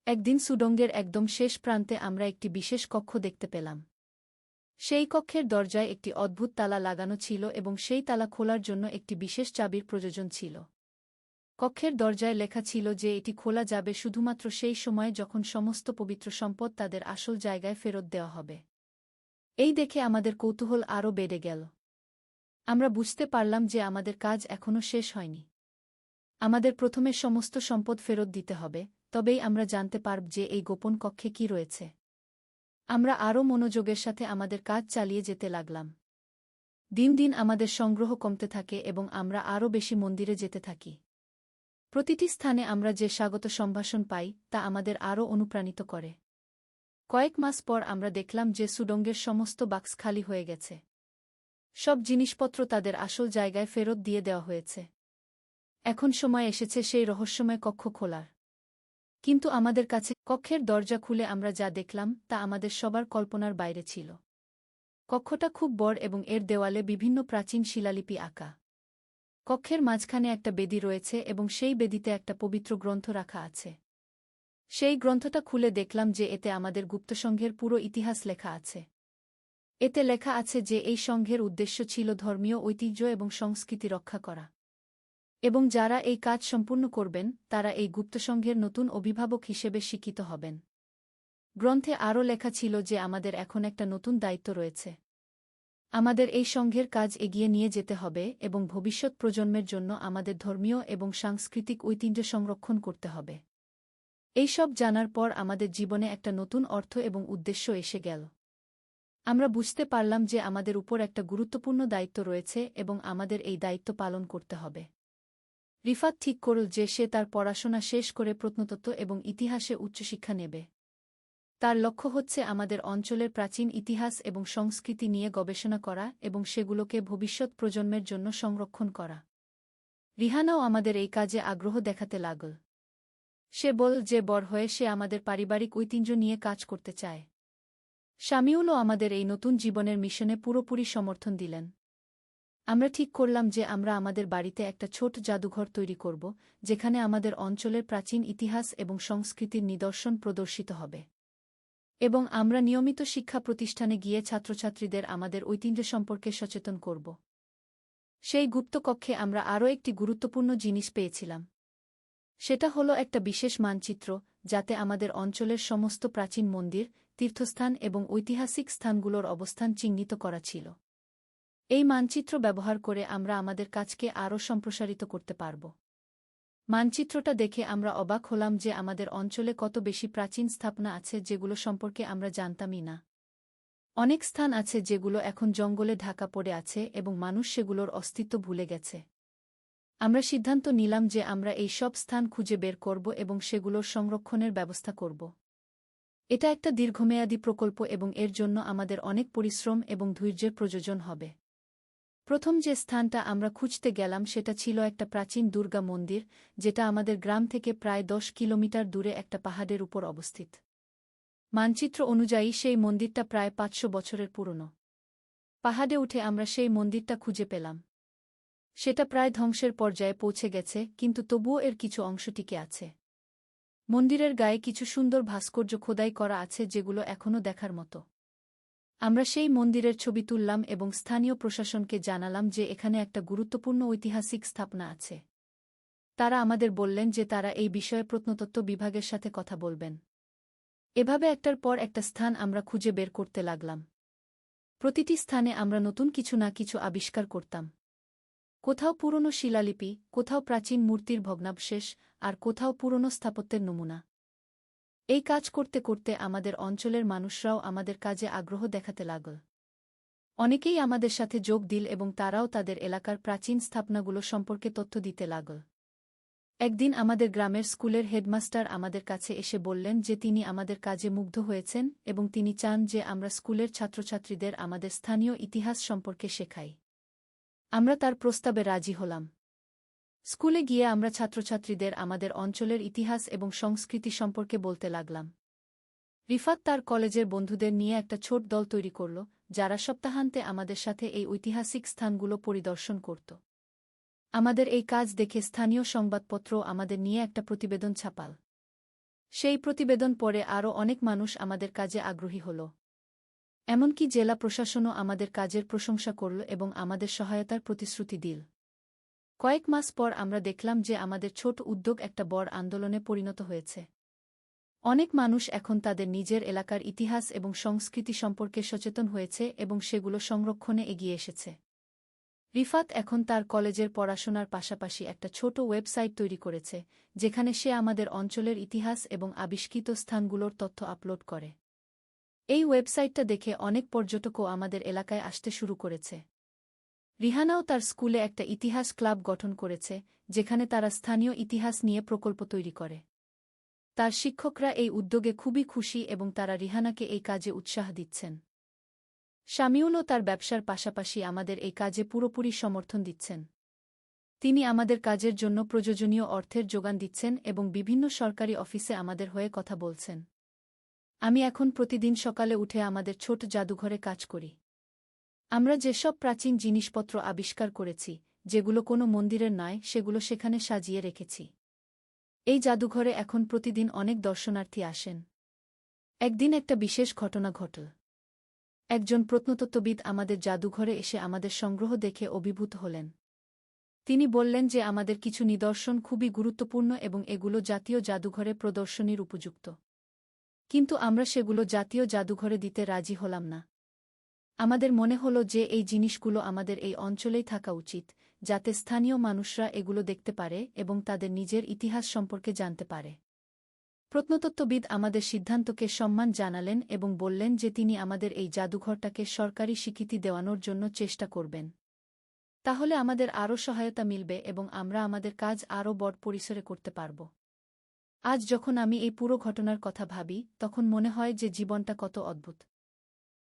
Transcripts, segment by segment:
একদিন সুডঙ্গের একদম শেষ প্রান্তে আমরা একটি বিশেষ কক্ষ দেখতে পেলাম। সেই কক্ষের দরজায় একটি অদ্ভুত তালা লাগানো ছিল এবং সেই তালা খোলার জন্য একটি বিশেষ চাবির প্রয়োজন ছিল। কক্ষের দরজায় লেখা ছিল যে এটি খোলা যাবে শুধুমাত্র সেই সময় যখন সমস্ত পবিত্র সম্পদ তাদের আসল জায়গায় ফেরত দেওয়া হবে। এই দেখে আমাদের কৌতূহল আরও বেড়ে গেল। আমরা বুঝতে পারলাম যে আমাদের কাজ এখনও শেষ হয়নি। আমাদের প্রথমে সমস্ত সম্পদ ফেরত দিতে হবে, তবেই আমরা জানতে পারব যে এই গোপন কক্ষে কি রয়েছে। আমরা আরও মনোযোগের সাথে আমাদের কাজ চালিয়ে যেতে লাগলাম। দিন দিন আমাদের সংগ্রহ কমতে থাকে এবং আমরা আরও বেশি মন্দিরে যেতে থাকি। প্রতিটি স্থানে আমরা যে স্বাগত সম্ভাষণ পাই তা আমাদের আরও অনুপ্রাণিত করে। কয়েক মাস পর আমরা দেখলাম যে সুডঙ্গের সমস্ত বাক্স খালি হয়ে গেছে। সব জিনিসপত্র তাদের আসল জায়গায় ফেরত দিয়ে দেওয়া হয়েছে। এখন সময় এসেছে সেই রহস্যময় কক্ষ খোলার। কিন্তু আমাদের কাছে কক্ষের দরজা খুলে আমরা যা দেখলাম তা আমাদের সবার কল্পনার বাইরে ছিল। কক্ষটা খুব বড় এবং এর দেওয়ালে বিভিন্ন প্রাচীন শিলালিপি আঁকা। কক্ষের মাঝখানে একটা বেদি রয়েছে এবং সেই বেদিতে একটা পবিত্র গ্রন্থ রাখা আছে। সেই গ্রন্থটা খুলে দেখলাম যে এতে আমাদের গুপ্তসংঘের পুরো ইতিহাস লেখা আছে। এতে লেখা আছে যে এই সংঘের উদ্দেশ্য ছিল ধর্মীয় ঐতিহ্য এবং সংস্কৃতি রক্ষা করা, এবং যারা এই কাজ সম্পূর্ণ করবেন তারা এই গুপ্তসংঘের নতুন অভিভাবক হিসেবে স্বীকৃত হবেন। গ্রন্থে আরও লেখা ছিল যে আমাদের এখন একটা নতুন দায়িত্ব রয়েছে। আমাদের এই সংঘের কাজ এগিয়ে নিয়ে যেতে হবে এবং ভবিষ্যৎ প্রজন্মের জন্য আমাদের ধর্মীয় এবং সাংস্কৃতিক ঐতিহ্য সংরক্ষণ করতে হবে। এই সব জানার পর আমাদের জীবনে একটা নতুন অর্থ এবং উদ্দেশ্য এসে গেল। আমরা বুঝতে পারলাম যে আমাদের উপর একটা গুরুত্বপূর্ণ দায়িত্ব রয়েছে এবং আমাদের এই দায়িত্ব পালন করতে হবে। রিফাত ঠিক করল যে সে তার পড়াশোনা শেষ করে প্রত্নতত্ত্ব এবং ইতিহাসে উচ্চশিক্ষা নেবে। তার লক্ষ্য হচ্ছে আমাদের অঞ্চলের প্রাচীন ইতিহাস এবং সংস্কৃতি নিয়ে গবেষণা করা এবং সেগুলোকে ভবিষ্যৎ প্রজন্মের জন্য সংরক্ষণ করা। রিহানাও আমাদের এই কাজে আগ্রহ দেখাতে লাগল। সে বল যে বড় হয়ে সে আমাদের পারিবারিক ঐতিহ্য নিয়ে কাজ করতে চায়। শামিউলও আমাদের এই নতুন জীবনের মিশনে পুরোপুরি সমর্থন দিলেন। আমরা ঠিক করলাম যে আমরা আমাদের বাড়িতে একটা ছোট জাদুঘর তৈরি করব, যেখানে আমাদের অঞ্চলের প্রাচীন ইতিহাস এবং সংস্কৃতির নিদর্শন প্রদর্শিত হবে। এবং আমরা নিয়মিত শিক্ষা প্রতিষ্ঠানে গিয়ে ছাত্রছাত্রীদের আমাদের ঐতিহ্য সম্পর্কে সচেতন করব। সেই গুপ্তকক্ষে আমরা আরও একটি গুরুত্বপূর্ণ জিনিস পেয়েছিলাম। সেটা হলো একটা বিশেষ মানচিত্র, যাতে আমাদের অঞ্চলের সমস্ত প্রাচীন মন্দির, তীর্থস্থান এবং ঐতিহাসিক স্থানগুলোর অবস্থান চিহ্নিত করা ছিল। এই মানচিত্র ব্যবহার করে আমরা আমাদের কাজকে আরও সম্প্রসারিত করতে পারব। মানচিত্রটা দেখে আমরা অবাক হলাম যে আমাদের অঞ্চলে কত বেশি প্রাচীন স্থাপনা আছে যেগুলো সম্পর্কে আমরা জানতামই না। অনেক স্থান আছে যেগুলো এখন জঙ্গলে ঢাকা পড়ে আছে এবং মানুষ সেগুলোর অস্তিত্ব ভুলে গেছে। আমরা সিদ্ধান্ত নিলাম যে আমরা এই সব স্থান খুঁজে বের করব এবং সেগুলোর সংরক্ষণের ব্যবস্থা করব। এটা একটা দীর্ঘমেয়াদী প্রকল্প এবং এর জন্য আমাদের অনেক পরিশ্রম এবং ধৈর্যের প্রয়োজন হবে। প্রথম যে স্থানটা আমরা খুঁজতে গেলাম সেটা ছিল একটা প্রাচীন দুর্গা মন্দির, যেটা আমাদের গ্রাম থেকে প্রায় 10 কিলোমিটার দূরে একটা পাহাড়ের উপর অবস্থিত। মানচিত্র অনুযায়ী সেই মন্দিরটা প্রায় 500 বছরের পুরনো। পাহাড়ে উঠে আমরা সেই মন্দিরটা খুঁজে পেলাম। সেটা প্রায় ধ্বংসের পর্যায়ে পৌঁছে গেছে, কিন্তু তবুও এর কিছু অংশ টিকে আছে। মন্দিরের গায়ে কিছু সুন্দর ভাস্কর্য খোদাই করা আছে যেগুলো এখনও দেখার মতো। আমরা সেই মন্দিরের ছবি তুললাম এবং স্থানীয় প্রশাসনকে জানালাম যে এখানে একটা গুরুত্বপূর্ণ ঐতিহাসিক স্থাপনা আছে। তারা আমাদের বললেন যে তারা এই বিষয়ে প্রত্নতত্ত্ব বিভাগের সাথে কথা বলবেন। এভাবে একটার পর একটা স্থান আমরা খুঁজে বের করতে লাগলাম। প্রতিটি স্থানে আমরা নতুন কিছু না কিছু আবিষ্কার করতাম। কোথাও পুরনো শিলালিপি, কোথাও প্রাচীন মূর্তির ভগ্নাবশেষ, আর কোথাও পুরনো স্থাপত্যের নমুনা। এই কাজ করতে করতে আমাদের অঞ্চলের মানুষরাও আমাদের কাজে আগ্রহ দেখাতে লাগল। অনেকেই আমাদের সাথে যোগ দিল এবং তারাও তাদের এলাকার প্রাচীন স্থাপনাগুলো সম্পর্কে তথ্য দিতে লাগল। একদিন আমাদের গ্রামের স্কুলের হেডমাস্টার আমাদের কাছে এসে বললেন যে তিনি আমাদের কাজে মুগ্ধ হয়েছেন এবং তিনি চান যে আমরা স্কুলের ছাত্রছাত্রীদের আমাদের স্থানীয় ইতিহাস সম্পর্কে শেখাই। আমরা তার প্রস্তাবে রাজি হলাম। স্কুলে গিয়ে আমরা ছাত্রছাত্রীদের আমাদের অঞ্চলের ইতিহাস এবং সংস্কৃতি সম্পর্কে বলতে লাগলাম। রিফাত তার কলেজের বন্ধুদের নিয়ে একটা ছোট দল তৈরি করল, যারা সপ্তাহান্তে আমাদের সাথে এই ঐতিহাসিক স্থানগুলো পরিদর্শন করত। আমাদের এই কাজ দেখে স্থানীয় সংবাদপত্র আমাদের নিয়ে একটা প্রতিবেদন ছাপাল। সেই প্রতিবেদন পড়ে আরও অনেক মানুষ আমাদের কাজে আগ্রহী হল। এমনকি জেলা প্রশাসনও আমাদের কাজের প্রশংসা করল এবং আমাদের সহায়তার প্রতিশ্রুতি দিল। কয়েক মাস পর আমরা দেখলাম যে আমাদের ছোট উদ্যোগ একটা বড় আন্দোলনে পরিণত হয়েছে। অনেক মানুষ এখন তাদের নিজের এলাকার ইতিহাস এবং সংস্কৃতি সম্পর্কে সচেতন হয়েছে এবং সেগুলো সংরক্ষণে এগিয়ে এসেছে। রিফাত এখন তার কলেজের পড়াশোনার পাশাপাশি একটা ছোট ওয়েবসাইট তৈরি করেছে, যেখানে সে আমাদের অঞ্চলের ইতিহাস এবং আবিষ্কৃত স্থানগুলোর তথ্য আপলোড করে। এই ওয়েবসাইটটা দেখে অনেক পর্যটকও আমাদের এলাকায় আসতে শুরু করেছে। রিহানাও তার স্কুলে একটা ইতিহাস ক্লাব গঠন করেছে, যেখানে তারা স্থানীয় ইতিহাস নিয়ে প্রকল্প তৈরি করে। তার শিক্ষকরা এই উদ্যোগে খুবই খুশি এবং তারা রিহানাকে এই কাজে উৎসাহ দিচ্ছেন। শামিউলও তার ব্যবসার পাশাপাশি আমাদের এই কাজে পুরোপুরি সমর্থন দিচ্ছেন। তিনি আমাদের কাজের জন্য প্রয়োজনীয় অর্থের যোগান দিচ্ছেন এবং বিভিন্ন সরকারি অফিসে আমাদের হয়ে কথা বলছেন। আমি এখন প্রতিদিন সকালে উঠে আমাদের ছোট জাদুঘরে কাজ করি। আমরা যেসব প্রাচীন জিনিসপত্র আবিষ্কার করেছি, যেগুলো কোনো মন্দিরের নয়, সেগুলো সেখানে সাজিয়ে রেখেছি। এই জাদুঘরে এখন প্রতিদিন অনেক দর্শনার্থী আসেন। একদিন একটা বিশেষ ঘটনা ঘটল। একজন প্রত্নতত্ত্ববিদ আমাদের জাদুঘরে এসে আমাদের সংগ্রহ দেখে অভিভূত হলেন। তিনি বললেন যে আমাদের কিছু নিদর্শন খুবই গুরুত্বপূর্ণ এবং এগুলো জাতীয় জাদুঘরে প্রদর্শনীর উপযুক্ত। কিন্তু আমরা সেগুলো জাতীয় জাদুঘরে দিতে রাজি হলাম না। আমাদের মনে হলো যে এই জিনিসগুলো আমাদের এই অঞ্চলেই থাকা উচিত, যাতে স্থানীয় মানুষরা এগুলো দেখতে পারে এবং তাদের নিজের ইতিহাস সম্পর্কে জানতে পারে। প্রত্নতত্ত্ববিদ আমাদের সিদ্ধান্তকে সম্মান জানালেন এবং বললেন যে তিনি আমাদের এই জাদুঘরটাকে সরকারি স্বীকৃতি দেওয়ানোর জন্য চেষ্টা করবেন। তাহলে আমাদের আরও সহায়তা মিলবে এবং আমরা আমাদের কাজ আরও বড় পরিসরে করতে পারব। আজ যখন আমি এই পুরো ঘটনার কথা ভাবি, তখন মনে হয় যে জীবনটা কত অদ্ভুত।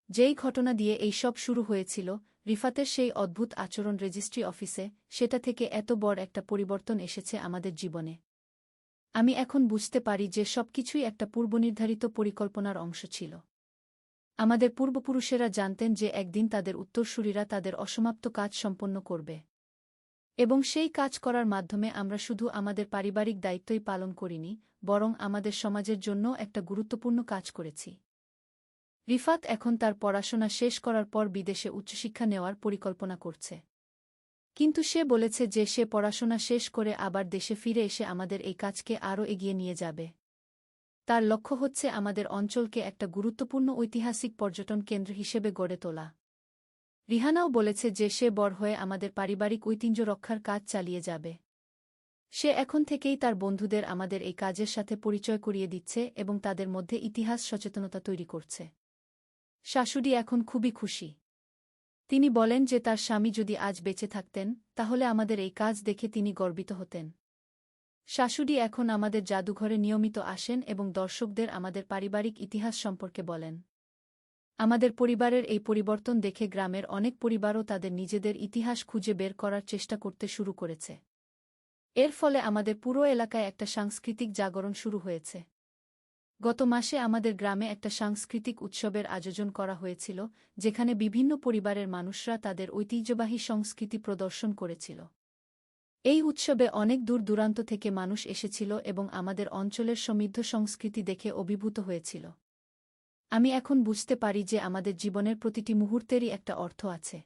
যেই ঘটনা দিয়ে এই সব শুরু হয়েছিল, রিফাতের সেই অদ্ভুত আচরণ রেজিস্ট্রি অফিসে, সেটা থেকে এত বড় একটা পরিবর্তন এসেছে আমাদের জীবনে। আমি এখন বুঝতে পারি যে সবকিছুই একটা পূর্বনির্ধারিত পরিকল্পনার অংশ ছিল। আমাদের পূর্বপুরুষেরা জানতেন যে একদিন তাদের উত্তরসূরিরা তাদের অসমাপ্ত কাজ সম্পন্ন করবে। এবং সেই কাজ করার মাধ্যমে আমরা শুধু আমাদের পারিবারিক দায়িত্বই পালন করিনি, বরং আমাদের সমাজের জন্য একটা গুরুত্বপূর্ণ কাজ করেছি। রিফাত এখন তার পড়াশোনা শেষ করার পর বিদেশে উচ্চশিক্ষা নেওয়ার পরিকল্পনা করছে। কিন্তু সে বলেছে যে সে পড়াশোনা শেষ করে আবার দেশে ফিরে এসে আমাদের এই কাজকে আরও এগিয়ে নিয়ে যাবে। তার লক্ষ্য হচ্ছে আমাদের অঞ্চলকে একটা গুরুত্বপূর্ণ ঐতিহাসিক পর্যটন কেন্দ্র হিসেবে গড়ে তোলা। রিহানাও বলেছে যে সে বড় হয়ে আমাদের পারিবারিক ঐতিহ্য রক্ষার কাজ চালিয়ে যাবে। সে এখন থেকেই তার বন্ধুদের আমাদের এই কাজের সাথে পরিচয় করিয়ে দিচ্ছে এবং তাদের মধ্যে ইতিহাস সচেতনতা তৈরি করছে। শাশুড়ি এখন খুবই খুশি। তিনি বলেন যে তার স্বামী যদি আজ বেঁচে থাকতেন, তাহলে আমাদের এই কাজ দেখে তিনি গর্বিত হতেন। শাশুড়ি এখন আমাদের জাদুঘরে নিয়মিত আসেন এবং দর্শকদের আমাদের পারিবারিক ইতিহাস সম্পর্কে বলেন। আমাদের পরিবারের এই পরিবর্তন দেখে গ্রামের অনেক পরিবারও তাদের নিজেদের ইতিহাস খুঁজে বের করার চেষ্টা করতে শুরু করেছে। এর ফলে আমাদের পুরো এলাকায় একটা সাংস্কৃতিক জাগরণ শুরু হয়েছে। গত মাসে আমাদের গ্রামে একটা সাংস্কৃতিক উৎসবের আয়োজন করা হয়েছিল, যেখানে বিভিন্ন পরিবারের মানুষরা তাদের ঐতিহ্যবাহী সংস্কৃতি প্রদর্শন করেছিল। এই উৎসবে অনেক দূর দূরান্ত থেকে মানুষ এসেছিল এবং আমাদের অঞ্চলের সমৃদ্ধ সংস্কৃতি দেখে অভিভূত হয়েছিল। আমি এখন বুঝতে পারি যে আমাদের জীবনের প্রতিটি মুহূর্তেরই একটা অর্থ আছে।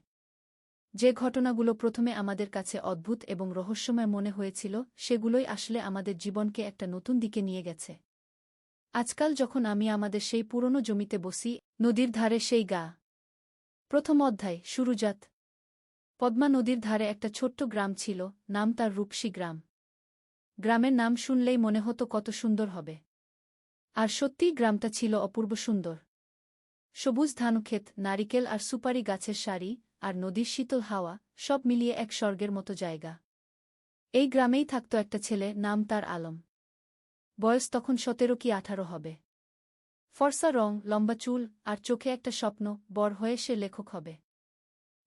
যে ঘটনাগুলো প্রথমে আমাদের কাছে অদ্ভুত এবং রহস্যময় মনে হয়েছিল, সেগুলোই আসলে আমাদের জীবনকে একটা নতুন দিকে নিয়ে গেছে। আজকাল যখন আমি আমাদের সেই পুরনো জমিতে বসি, নদীর ধারে সেই গা। প্রথম অধ্যায়, শুরুজাত। পদ্মা নদীর ধারে একটা ছোট্ট গ্রাম ছিল, নাম তার রূপসী গ্রাম। গ্রামের নাম শুনলেই মনে হতো কত সুন্দর হবে। আর সত্যিই গ্রামটা ছিল অপূর্ব সুন্দর। সবুজ ধানক্ষেত, নারিকেল আর সুপারি গাছের সারি, আর নদীর শীতল হাওয়া, সব মিলিয়ে এক স্বর্গের মতো জায়গা। এই গ্রামেই থাকত একটা ছেলে, নাম তার আলম। বয়স তখন 17 কি 18 হবে। ফর্সা রং, লম্বা চুল, আর চোখে একটা স্বপ্ন, বড় হয়ে সে লেখক হবে।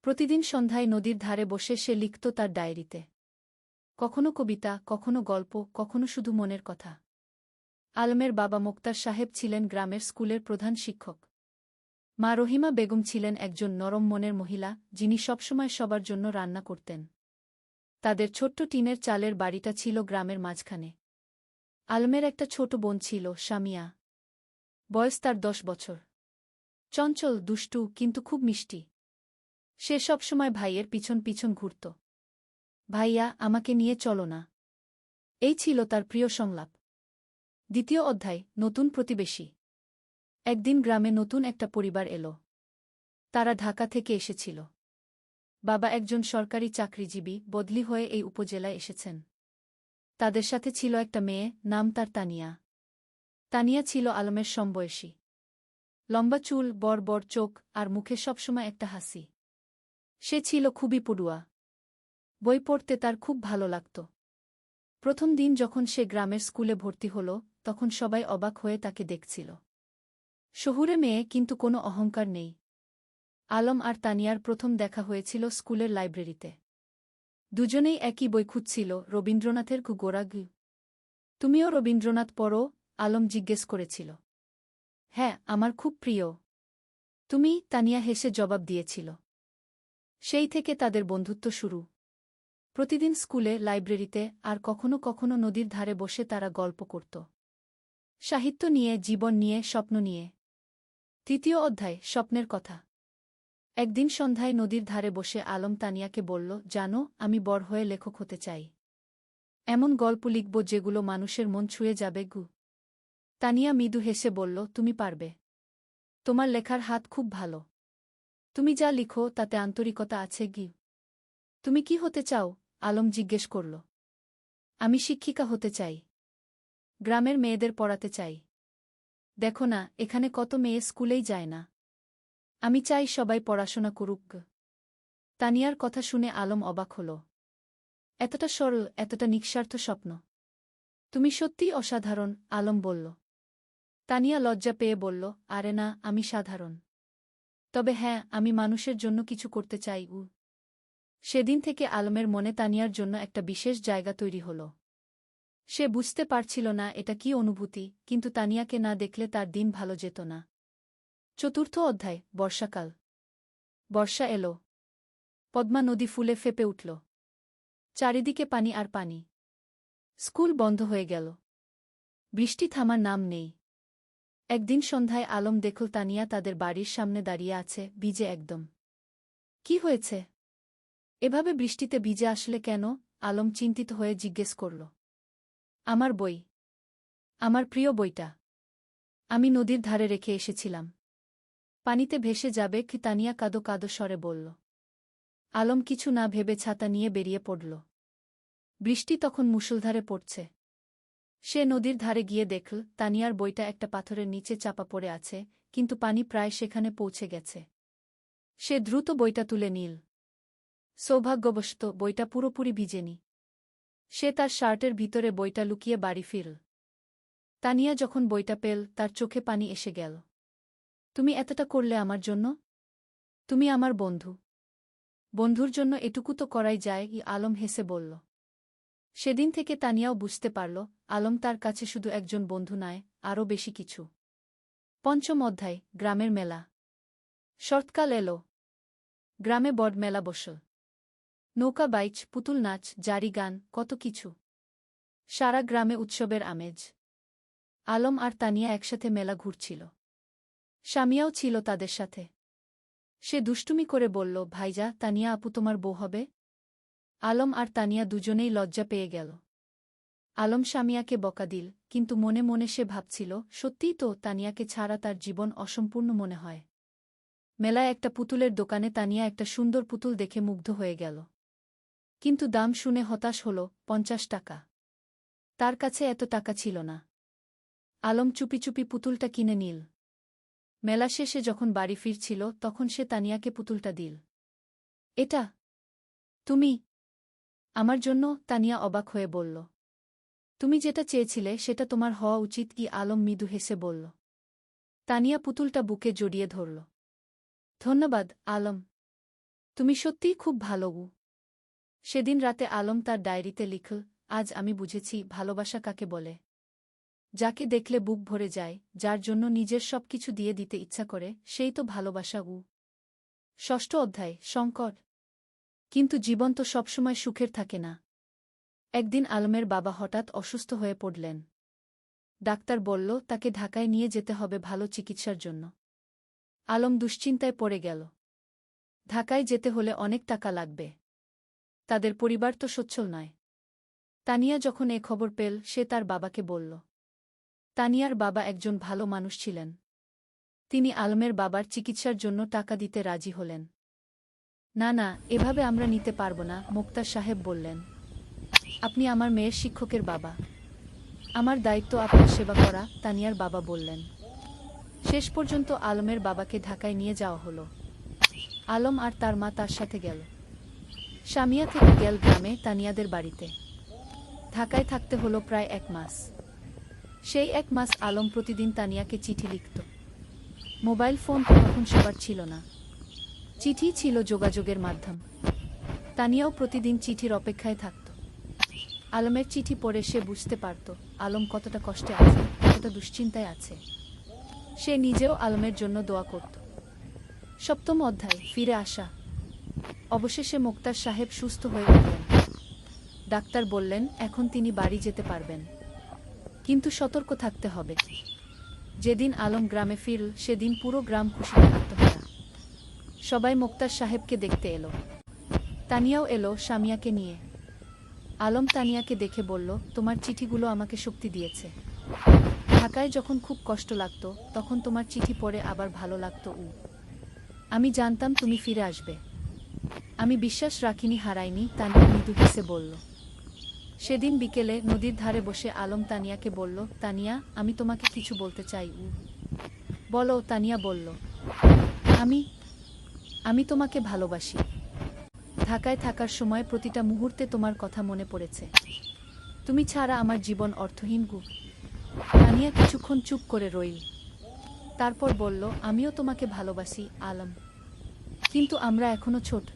প্রতিদিন সন্ধ্যায় নদীর ধারে বসে সে লিখত তার ডায়েরিতে। কখনো কবিতা, কখনো গল্প, কখনো শুধু মনের কথা। আলমের বাবা মোক্তার সাহেব ছিলেন গ্রামের স্কুলের প্রধান শিক্ষক। মা রহিমা বেগম ছিলেন একজন নরম মনের মহিলা, যিনি সবসময় সবার জন্য রান্না করতেন। তাদের ছোট্ট টিনের চালের বাড়িটা ছিল গ্রামের মাঝখানে। আলমের একটা ছোট বোন ছিল, সামিয়া। বয়স তার 10 বছর। চঞ্চল, দুষ্টু, কিন্তু খুব মিষ্টি। সে সবসময় ভাইয়ের পিছন পিছন ঘুরত। ভাইয়া, আমাকে নিয়ে চলো না। এই ছিল তার প্রিয় সংলাপ। দ্বিতীয় অধ্যায়, নতুন প্রতিবেশী। একদিন গ্রামে নতুন একটা পরিবার এলো। তারা ঢাকা থেকে এসেছিল। বাবা একজন সরকারি চাকরিজীবী, বদলি হয়ে এই উপজেলায় এসেছেন। তাদের সাথে ছিল একটা মেয়ে, নাম তার তানিয়া। তানিয়া ছিল আলমের সমবয়সী। লম্বা চুল, বড় বড় চোখ, আর মুখে সবসময় একটা হাসি। সে ছিল খুবই পড়ুয়া। বই পড়তে তার খুব ভালো লাগত। প্রথম দিন যখন সে গ্রামের স্কুলে ভর্তি হল, তখন সবাই অবাক হয়ে তাকে দেখছিল। শহুরে মেয়ে, কিন্তু কোনো অহংকার নেই। আলম আর তানিয়ার প্রথম দেখা হয়েছিল স্কুলের লাইব্রেরিতে। দুজনেই একই বই খুঁজছিল, রবীন্দ্রনাথের গোরাগু। তুমিও রবীন্দ্রনাথ পড়ো? আলম জিজ্ঞেস করেছিল। হ্যাঁ, আমার খুব প্রিয়। তুমি? তানিয়া হেসে জবাব দিয়েছিল। সেই থেকে তাদের বন্ধুত্ব শুরু। প্রতিদিন স্কুলে, লাইব্রেরিতে, আর কখনো কখনো নদীর ধারে বসে তারা গল্প করত। সাহিত্য নিয়ে, জীবন নিয়ে, স্বপ্ন নিয়ে। তৃতীয় অধ্যায়, স্বপ্নের কথা। একদিন সন্ধ্যায় নদীর ধারে বসে আলম তানিয়াকে বলল, জানো, আমি বড় হয়ে লেখক হতে চাই। এমন গল্প লিখব যেগুলো মানুষের মন ছুঁয়ে যাবে গু। তানিয়া মৃদু হেসে বলল, তুমি পারবে। তোমার লেখার হাত খুব ভালো। তুমি যা লিখো তাতে আন্তরিকতা আছে গি। তুমি কি হতে চাও? আলম জিজ্ঞেস করল। আমি শিক্ষিকা হতে চাই। গ্রামের মেয়েদের পড়াতে চাই। দেখো না, এখানে কত মেয়ে স্কুলেই যায় না। আমি চাই সবাই পড়াশোনা করুক। তানিয়ার কথা শুনে আলম অবাক হল। এতটা সরল, এতটা নিঃস্বার্থ স্বপ্ন। তুমি সত্যিই অসাধারণ, আলম বলল। তানিয়া লজ্জা পেয়ে বলল, আরে না, আমি সাধারণ। তবে হ্যাঁ, আমি মানুষের জন্য কিছু করতে চাই। সেদিন থেকে আলমের মনে তানিয়ার জন্য একটা বিশেষ জায়গা তৈরি হল। সে বুঝতে পারছিল না এটা কি অনুভূতি, কিন্তু তানিয়াকে না দেখলে তার দিন ভালো যেত না। চতুর্থ অধ্যায়, বর্ষাকাল। বর্ষা এলো। পদ্মা নদী ফুলে ফেঁপে উঠল। চারিদিকে পানি আর পানি। স্কুল বন্ধ হয়ে গেল। বৃষ্টি থামার নাম নেই। একদিন সন্ধ্যায় আলম দেখল তানিয়া তাদের বাড়ির সামনে দাঁড়িয়ে আছে, ভিজে একদম। কি হয়েছে? এভাবে বৃষ্টিতে ভিজে আসলে কেন? আলম চিন্তিত হয়ে জিজ্ঞেস করল। আমার বই। আমার প্রিয় বইটা। আমি নদীর ধারে রেখে এসেছিলাম। পানিতে ভেসে যাবে কি? তানিয়া কাঁদো কাঁদো স্বরে বলল। আলম কিছু না ভেবে ছাতা নিয়ে বেরিয়ে পড়ল। বৃষ্টি তখন মুষলধারে পড়ছে। সে নদীর ধারে গিয়ে দেখল তানিয়ার বইটা একটা পাথরের নিচে চাপা পড়ে আছে, কিন্তু পানি প্রায় সেখানে পৌঁছে গেছে। সে দ্রুত বইটা তুলে নিল। সৌভাগ্যবশত বইটা পুরোপুরি ভিজেনি। সে তার শার্টের ভিতরে বইটা লুকিয়ে বাড়ি ফিরল। তানিয়া যখন বইটা পেল, তার চোখে পানি এসে গেল। তুমি এতটা করলে আমার জন্য? তুমি আমার বন্ধু। বন্ধুর জন্য এটুকু তো করাই যায়, আলম হেসে বলল। সেদিন থেকে তানিয়াও বুঝতে পারল, আলম তার কাছে শুধু একজন বন্ধু নয়, আরও বেশি কিছু। পঞ্চম অধ্যায়, গ্রামের মেলা। শরৎকাল এলো। গ্রামে বড় মেলা বসল। নৌকা বাইচ, পুতুল নাচ, জারি গান, কত কিছু। সারা গ্রামে উৎসবের আমেজ। আলম আর তানিয়া একসাথে মেলা ঘুরছিল। সামিয়াও ছিল তাদের সাথে। সে দুষ্টুমি করে বলল, ভাইজা, তানিয়া আপু তোমার বউ হবে? আলম আর তানিয়া দুজনেই লজ্জা পেয়ে গেল। আলম সামিয়াকে বকা দিল, কিন্তু মনে মনে সে ভাবছিল, সত্যিই তো, তানিয়াকে ছাড়া তার জীবন অসম্পূর্ণ মনে হয়। মেলায় একটা পুতুলের দোকানে তানিয়া একটা সুন্দর পুতুল দেখে মুগ্ধ হয়ে গেল। কিন্তু দাম শুনে হতাশ হল, 50 টাকা। তার কাছে এত টাকা ছিল না। আলম চুপি চুপি পুতুলটা কিনে নিল। মেলা শেষে যখন বাড়ি ফিরছিল, তখন সে তানিয়াকে পুতুলটা দিল। এটা তুমি? আমার জন্য? তানিয়া অবাক হয়ে বলল। তুমি যেটা চেয়েছিলে সেটা তোমার হওয়া উচিত কি? আলম মৃদু হেসে বলল। তানিয়া পুতুলটা বুকে জড়িয়ে ধরল। ধন্যবাদ, আলম। তুমি সত্যিই খুব ভালো। সেদিন রাতে আলম তার ডায়েরিতে লিখল, আজ আমি বুঝেছি ভালোবাসা কাকে বলে। যাকে দেখলে বুক ভরে যায়, যার জন্য নিজের সবকিছু দিয়ে দিতে ইচ্ছা করে, সেই তো ভালোবাসা। ষষ্ঠ অধ্যায়, সংকট। কিন্তু জীবন তো সবসময় সুখের থাকে না। একদিন আলমের বাবা হঠাৎ অসুস্থ হয়ে পড়লেন। ডাক্তার বলল তাকে ঢাকায় নিয়ে যেতে হবে ভালো চিকিৎসার জন্য। আলম দুশ্চিন্তায় পড়ে গেল। ঢাকায় যেতে হলে অনেক টাকা লাগবে। তাদের পরিবার তো সচ্ছল নয়। তানিয়া যখন এ খবর পেল সে তার বাবাকে বলল। তানিয়ার বাবা একজন ভালো মানুষ ছিলেন। তিনি আলমের বাবার চিকিৎসার জন্য টাকা দিতে রাজি হলেন। না না, এভাবে আমরা নিতে পারব না, মোক্তার সাহেব বললেন। আপনি আমার মেয়ের শিক্ষকের বাবা। আমার দায়িত্ব আপনার সেবা করা, তানিয়ার বাবা বললেন। শেষ পর্যন্ত আলমের বাবাকে ঢাকায় নিয়ে যাওয়া হলো। আলম আর তার মা তার সাথে গেল। সামিয়া থেকে গেল গ্রামে তানিয়াদের বাড়িতে। ঢাকায় থাকতে হলো প্রায় 1 মাস। সেই 1 মাস আলম প্রতিদিন তানিয়াকে চিঠি লিখত। মোবাইল ফোন তো তখন সবার ছিল না। চিঠি ছিল যোগাযোগের মাধ্যম। তানিয়াও প্রতিদিন চিঠির অপেক্ষায় থাকত। আলমের চিঠি পড়ে সে বুঝতে পারত আলম কতটা কষ্টে আছে, কতটা দুশ্চিন্তায় আছে। সে নিজেও আলমের জন্য দোয়া করত। 7ম অধ্যায়, ফিরে আসা। অবশেষে মোক্তার সাহেব সুস্থ হয়ে উঠলেন। ডাক্তার বললেন এখন তিনি বাড়ি যেতে পারবেন। কিন্তু সতর্ক থাকতে হবে। যেদিন আলম গ্রামে ফিরল সেদিন পুরো গ্রাম খুশিতে আত্মহারা। সবাই মোক্তার সাহেবকে দেখতে এলো। তানিয়াও এলো সামিয়াকে নিয়ে। আলম তানিয়াকে দেখে বলল, তোমার চিঠিগুলো আমাকে শক্তি দিয়েছে। ঢাকায় যখন খুব কষ্ট লাগত তখন তোমার চিঠি পড়ে আবার ভালো লাগত। আমি জানতাম তুমি ফিরে আসবে। আমি বিশ্বাস রাখিনি, হারাইনি, তানিয়া মৃদু হেসে বলল। সেদিন বিকেলে নদীর ধারে বসে আলম তানিয়াকে বলল, তানিয়া, আমি তোমাকে কিছু বলতে চাই। বলো, তানিয়া বলল। আমি তোমাকে ভালোবাসি। ঢাকায় থাকার সময় প্রতিটা মুহূর্তে তোমার কথা মনে পড়েছে। তুমি ছাড়া আমার জীবন অর্থহীন। তানিয়া কিছুক্ষণ চুপ করে রইল। তারপর বলল, আমিও তোমাকে ভালোবাসি আলম। কিন্তু আমরা এখনো ছোট।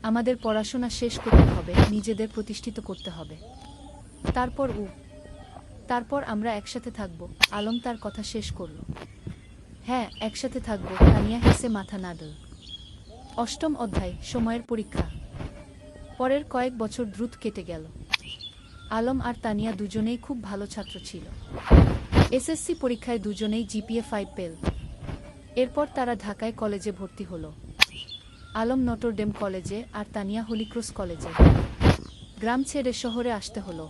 আমাদের পড়াশোনা শেষ করতে হবে, নিজেদের প্রতিষ্ঠিত করতে হবে। তারপর আমরা একসাথে থাকব। আলম তার কথা শেষ করল। হ্যাঁ, একসাথে থাকব, তানিয়া হেসে মাথা নাড়ল। 8ম অধ্যায়, সময়ের পরীক্ষা। পরের কয়েক বছর দ্রুত কেটে গেল। আলম আর তানিয়া দুজনেই খুব ভালো ছাত্র ছিল। এসএসসি পরীক্ষায় দুজনেই জিপিএ 5 পেল। এরপর তারা ঢাকায় কলেজে ভর্তি হল। আলম নটরডেম কলেজে আর তানিয়া হলিক্রস কলেজে। গ্রাম ছেড়ে শহরে আসতে হল।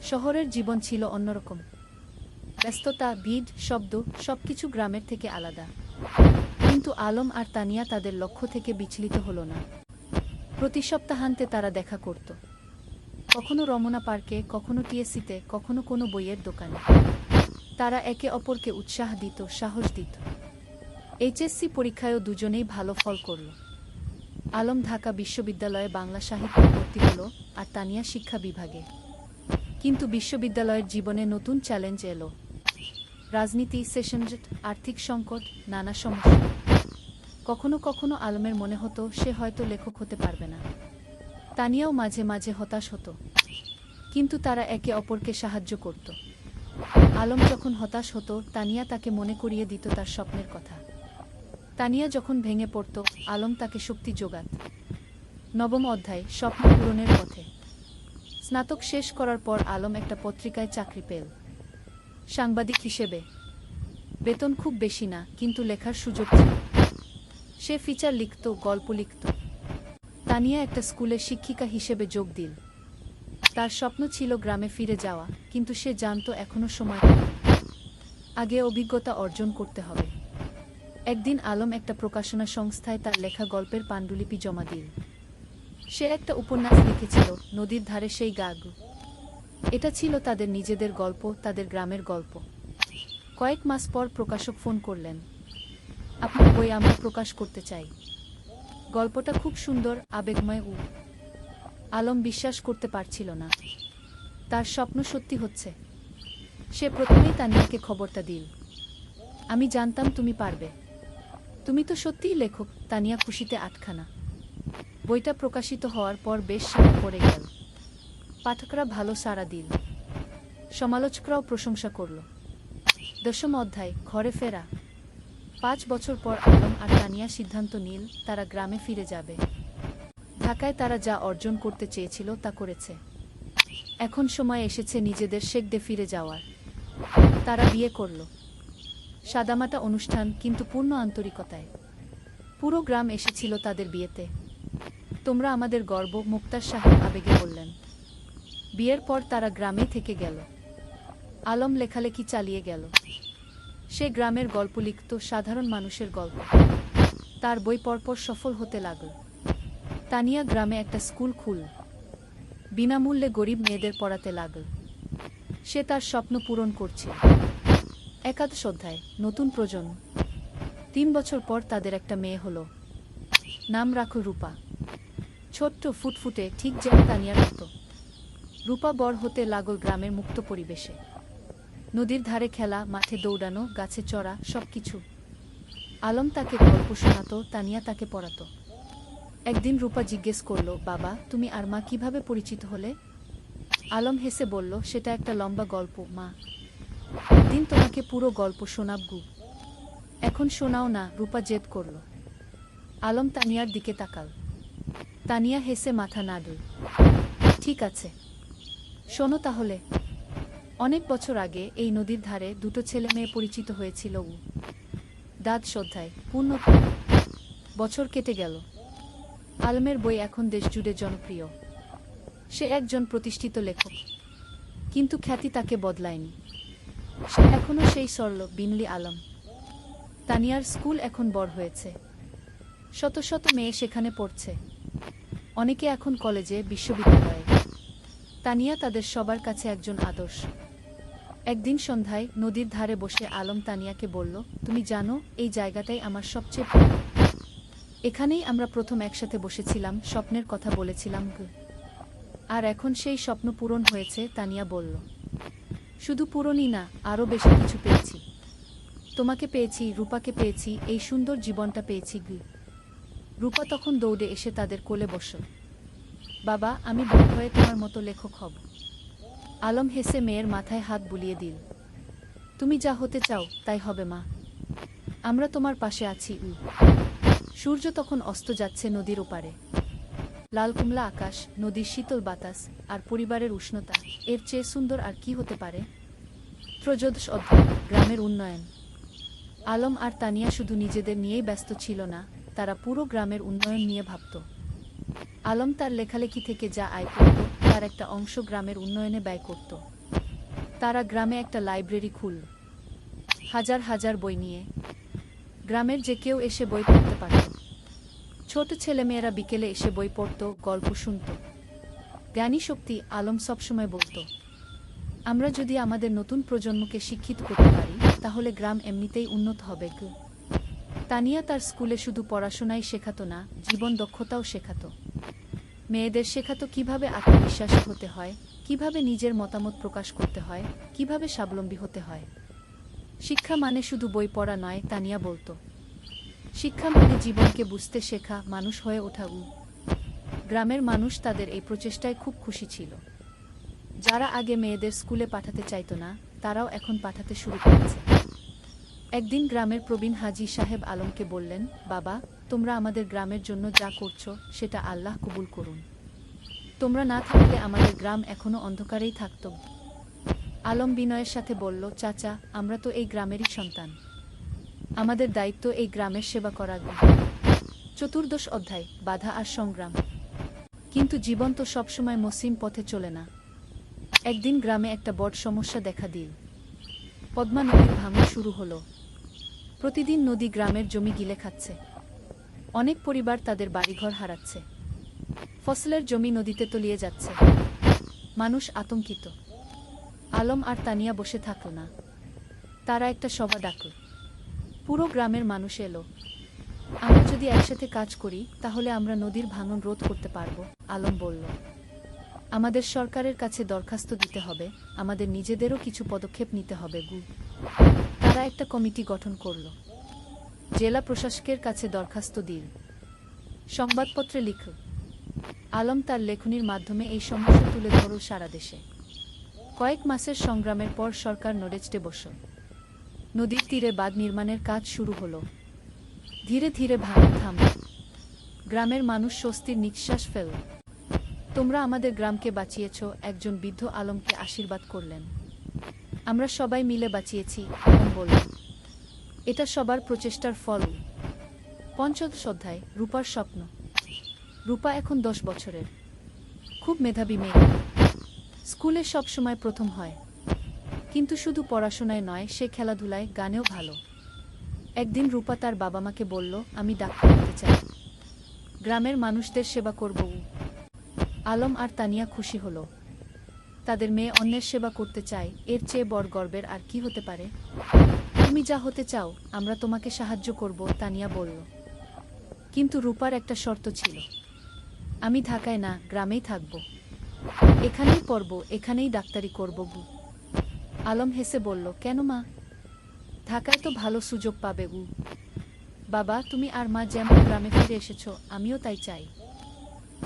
শহরের জীবন ছিল অন্যরকম। ব্যস্ততা, ভিড়, শব্দ, সবকিছু গ্রামের থেকে আলাদা। কিন্তু আলম আর তানিয়া তাদের লক্ষ্য থেকে বিচলিত হল না। প্রতি সপ্তাহান্তে তারা দেখা করত। কখনো রমনা পার্কে, কখনো টিএসসিতে, কখনো কোনো বইয়ের দোকানে। তারা একে অপরকে উৎসাহ দিত, সাহস দিত। এইচএসসি পরীক্ষায়ও দুজনেই ভালো ফল করল। আলম ঢাকা বিশ্ববিদ্যালয়ে বাংলা সাহিত্যে ভর্তি হল আর তানিয়া শিক্ষা বিভাগে। কিন্তু বিশ্ববিদ্যালয়ের জীবনে নতুন চ্যালেঞ্জ এলো। রাজনীতি, সেশনজট, আর্থিক সংকট, নানা সমস্যা। কখনো কখনো আলমের মনে হতো সে হয়তো লেখক হতে পারবে না। তানিয়াও মাঝে মাঝে হতাশ হতো। কিন্তু তারা একে অপরকে সাহায্য করত। আলম যখন হতাশ হতো তানিয়া তাকে মনে করিয়ে দিত তার স্বপ্নের কথা। তানিয়া যখন ভেঙে পড়ত আলম তাকে শক্তি যোগাত। 9ম অধ্যায়, স্বপ্ন পূরণের পথে। স্নাতক শেষ করার পর আলম একটা পত্রিকায় চাকরি পেল, সাংবাদিক হিসেবে। বেতন খুব বেশি না, কিন্তু লেখার সুযোগ ছিল। সে ফিচার লিখত, গল্প লিখত। তানিয়া একটা স্কুলে শিক্ষিকা হিসেবে যোগ দিল। তার স্বপ্ন ছিল গ্রামে ফিরে যাওয়া, কিন্তু সে জানত এখনো সময় কম। আগে অভিজ্ঞতা অর্জন করতে হবে। একদিন আলম একটা প্রকাশনা সংস্থায় তার লেখা গল্পের পাণ্ডুলিপি জমা দিল। সে একটা উপন্যাস লিখেছিল, নদীর ধারে সেই গাগ। এটা ছিল তাদের নিজেদের গল্প, তাদের গ্রামের গল্প। কয়েক মাস পর প্রকাশক ফোন করলেন। আপনার বই আমরা প্রকাশ করতে চাই। গল্পটা খুব সুন্দর, আবেগময়। আলম বিশ্বাস করতে পারছিল না। তার স্বপ্ন সত্যি হচ্ছে। সে প্রথমেই তানিয়াকে খবরটা দিল। আমি জানতাম তুমি পারবে। তুমি তো সত্যিই লেখক। তানিয়া খুশিতে আটখানা। বইটা প্রকাশিত হওয়ার পর বেশ সাড়া পড়ে গেল। পাঠকরা ভালো সাড়া দিল। সমালোচকরাও প্রশংসা করল। 10ম অধ্যায়, ঘরে ফেরা। 5 বছর পর আলম আর তানিয়া সিদ্ধান্ত নিল তারা গ্রামে ফিরে যাবে। ঢাকায় তারা যা অর্জন করতে চেয়েছিল তা করেছে। এখন সময় এসেছে নিজেদের শেকদে ফিরে যাওয়ার। তারা বিয়ে করল। সাদামাটা অনুষ্ঠান, কিন্তু পূর্ণ আন্তরিকতায়। পুরো গ্রাম এসেছিল তাদের বিয়েতে। তোমরা আমাদের গর্ব, মুক্তার সাহেব আবেগে বললেন। বিয়ের পর তারা গ্রামেই থেকে গেল। আলম লেখালেখি চালিয়ে গেল। সে গ্রামের গল্প লিখত, সাধারণ মানুষের গল্প। তার বই পরপর সফল হতে লাগল। তানিয়া গ্রামে একটা স্কুল খুল, বিনামূল্যে গরিব মেয়েদের পড়াতে লাগল। সে তার স্বপ্ন পূরণ করছে। একাদশ অধ্যায়, নতুন প্রজন্ম। 3 বছর পর তাদের একটা মেয়ে হলো। নাম রাখো রূপা। ছোট্ট, ফুটফুটে, ঠিক যেন তানিয়ার মতো। রূপা বড় হতে লাগল গ্রামের মুক্ত পরিবেশে। নদীর ধারে খেলা, মাঠে দৌড়ানো, গাছে চড়া, সবকিছু। আলম তাকে গল্প শোনাত, তানিয়া তাকে পড়াত। একদিন রূপা জিজ্ঞেস করল, বাবা, তুমি আর মা কিভাবে পরিচিত হলে? আলম হেসে বলল, সেটা একটা লম্বা গল্প মা। একদিন তোমাকে পুরো গল্প শোনাব গু। এখন শোনাও না, রূপা জেদ করল। আলম তানিয়ার দিকে তাকাল। তানিয়া হেসে মাথা নাড়ল। ঠিক আছে, শোনো তাহলে। অনেক বছর আগে এই নদীর ধারে দুটো ছেলে মেয়ে পরিচিত হয়েছিল। দাদ শ্রদ্ধায় পূর্ণ। বছর কেটে গেল। আলমের বই এখন দেশজুড়ে জনপ্রিয়। সে একজন প্রতিষ্ঠিত লেখক, কিন্তু খ্যাতি তাকে বদলায়নি। সে এখনও সেই সরল, বিনলি আলম। তানিয়ার স্কুল এখন বড় হয়েছে। শত শত মেয়ে সেখানে পড়ছে। অনেকে এখন কলেজে, বিশ্ববিদ্যালয়ে। তানিয়া তাদের সবার কাছে একজন আদর্শ। একদিন সন্ধ্যায় নদীর ধারে বসে আলম তানিয়াকে বলল, তুমি জানো, এই জায়গাটাই আমার সবচেয়ে প্রিয়। এখানেই আমরা প্রথম একসাথে বসেছিলাম, স্বপ্নের কথা বলেছিলাম। আর এখন সেই স্বপ্ন পূরণ হয়েছে, তানিয়া বলল। শুধু পূরণই না, আরও বেশি কিছু পেয়েছি। তোমাকে পেয়েছি, রূপাকে পেয়েছি, এই সুন্দর জীবনটা পেয়েছি। রূপা তখন দৌড়ে এসে তাদের কোলে বসল। বাবা, আমি বড় হয়ে তোমার মতো লেখক হব। আলম হেসে মেয়ের মাথায় হাত বুলিয়ে দিল। তুমি যা হতে চাও তাই হবে মা। আমরা তোমার পাশে আছি। সূর্য তখন অস্ত যাচ্ছে নদীর ওপারে। লাল কুমলা আকাশ, নদীর শীতল বাতাস, আর পরিবারের উষ্ণতা, এর চেয়ে সুন্দর আর কি হতে পারে? ত্রয়োদশ অধ্যায়, গ্রামের উন্নয়ন। আলম আর তানিয়া শুধু নিজেদের নিয়েই ব্যস্ত ছিল না, তারা পুরো গ্রামের উন্নয়ন নিয়ে ভাবত। আলম তার লেখালেখি থেকে যা আয় করত, তার একটা অংশ গ্রামের উন্নয়নে ব্যয় করত। তারা গ্রামে একটা লাইব্রেরি খুল, হাজার হাজার বই নিয়ে। গ্রামের যে কেউ এসে বই পড়তে পারত। ছোট ছেলেমেয়েরা বিকেলে এসে বই পড়ত, গল্প শুনত। জ্ঞানী শক্তি, আলম সবসময় বলত, আমরা যদি আমাদের নতুন প্রজন্মকে শিক্ষিত করতে পারি, তাহলে গ্রাম এমনিতেই উন্নত হবে। তানিয়া তার স্কুলে শুধু পড়াশোনাই শেখাতো না, জীবন দক্ষতাও শেখাতো। মেয়েদের শেখাতো কিভাবে আত্মবিশ্বাসী হতে হয়, কিভাবে নিজের মতামত প্রকাশ করতে হয়, কিভাবে স্বাবলম্বী হতে হয়। শিক্ষা মানে শুধু বই পড়া নয়, তানিয়া বলত। শিক্ষা মানে জীবনকে বুঝতে শেখা, মানুষ হয়ে ওঠা। গ্রামের মানুষ তাদের এই প্রচেষ্টায় খুব খুশি ছিল। যারা আগে মেয়েদের স্কুলে পাঠাতে চাইত না, তারাও এখন পাঠাতে শুরু করেছে। একদিন গ্রামের প্রবীণ হাজী সাহেব আলমকে বললেন, বাবা, তোমরা আমাদের গ্রামের জন্য যা করছো, সেটা আল্লাহ কবুল করুন। তোমরা না থাকলে আমাদের গ্রাম এখনো অন্ধকারেই থাকত। আলম বিনয়ের সাথে বলল, চাচা, আমরা তো এই গ্রামেরই সন্তান। আমাদের দায়িত্ব এই গ্রামের সেবা করা। চতুর্দশ অধ্যায়, বাধা আর সংগ্রাম। কিন্তু জীবন তো সবসময় মসৃণ পথে চলে না। একদিন গ্রামে একটা বড় সমস্যা দেখা দিল। পদ্মা নদীর ভাঙন শুরু হলো। প্রতিদিন নদী গ্রামের জমি গিলে খাচ্ছে। অনেক পরিবার তাদের বাড়িঘর হারাচ্ছে। ফসলের জমি নদীতে তলিয়ে যাচ্ছে। মানুষ আতঙ্কিত। আলম আর তানিয়া বসে থাকল না। তারা একটা সভা ডাকল। পুরো গ্রামের মানুষ এলো। আমরা যদি একসাথে কাজ করি, তাহলে আমরা নদীর ভাঙন রোধ করতে পারব, আলম বলল। আমাদের সরকারের কাছে দরখাস্ত দিতে হবে, আমাদের নিজেদেরও কিছু পদক্ষেপ নিতে হবে। তারা একটা কমিটি গঠন করল। জেলা প্রশাসকের কাছে দরখাস্ত দিল। সংবাদপত্রে লিখল। আলম তার লেখনীর মাধ্যমে এই সমস্যা তুলে ধরল সারা দেশে। কয়েক মাসের সংগ্রামের পর সরকার নড়েচড়ে বসল। নদীর তীরে বাঁধ নির্মাণের কাজ শুরু হলো। ধীরে ধীরে ভাঙন থামল। গ্রামের মানুষ স্বস্তির নিঃশ্বাস ফেলল। তোমরা আমাদের গ্রামকে বাঁচিয়েছ, একজন বৃদ্ধ আলমকে আশীর্বাদ করলেন। আমরা সবাই মিলে বাঁচিয়েছি, আলম বলল। এটা সবার প্রচেষ্টার ফল। পঞ্চদশ অধ্যায়, রূপার স্বপ্ন। রূপা এখন 10 বছরের। খুব মেধাবী মেয়ে। স্কুলে সব সময় প্রথম হয়। কিন্তু শুধু পড়াশোনায় নয়, সে খেলাধুলায়, গানেও ভালো। একদিন রূপা তার বাবা মাকে বলল, আমি ডাক্তার হতে চাই। গ্রামের মানুষদের সেবা করব। আলম আর তানিয়া খুশি হল। তাদের মেয়ে অন্যের সেবা করতে চায়, এর চেয়ে বড় গর্বের আর কি হতে পারে? তুমি যা হতে চাও, আমরা তোমাকে সাহায্য করব, তানিয়া বলল। কিন্তু রূপার একটা শর্ত ছিল। আমি ঢাকায় না, গ্রামেই থাকব। এখানেই পড়ব, এখানেই ডাক্তারি করব। আলম হেসে বলল, কেন মা? ঢাকায় তো ভালো সুযোগ পাবে। বাবা, তুমি আর মা যেমন গ্রামে ফিরে এসেছ, আমিও তাই চাই।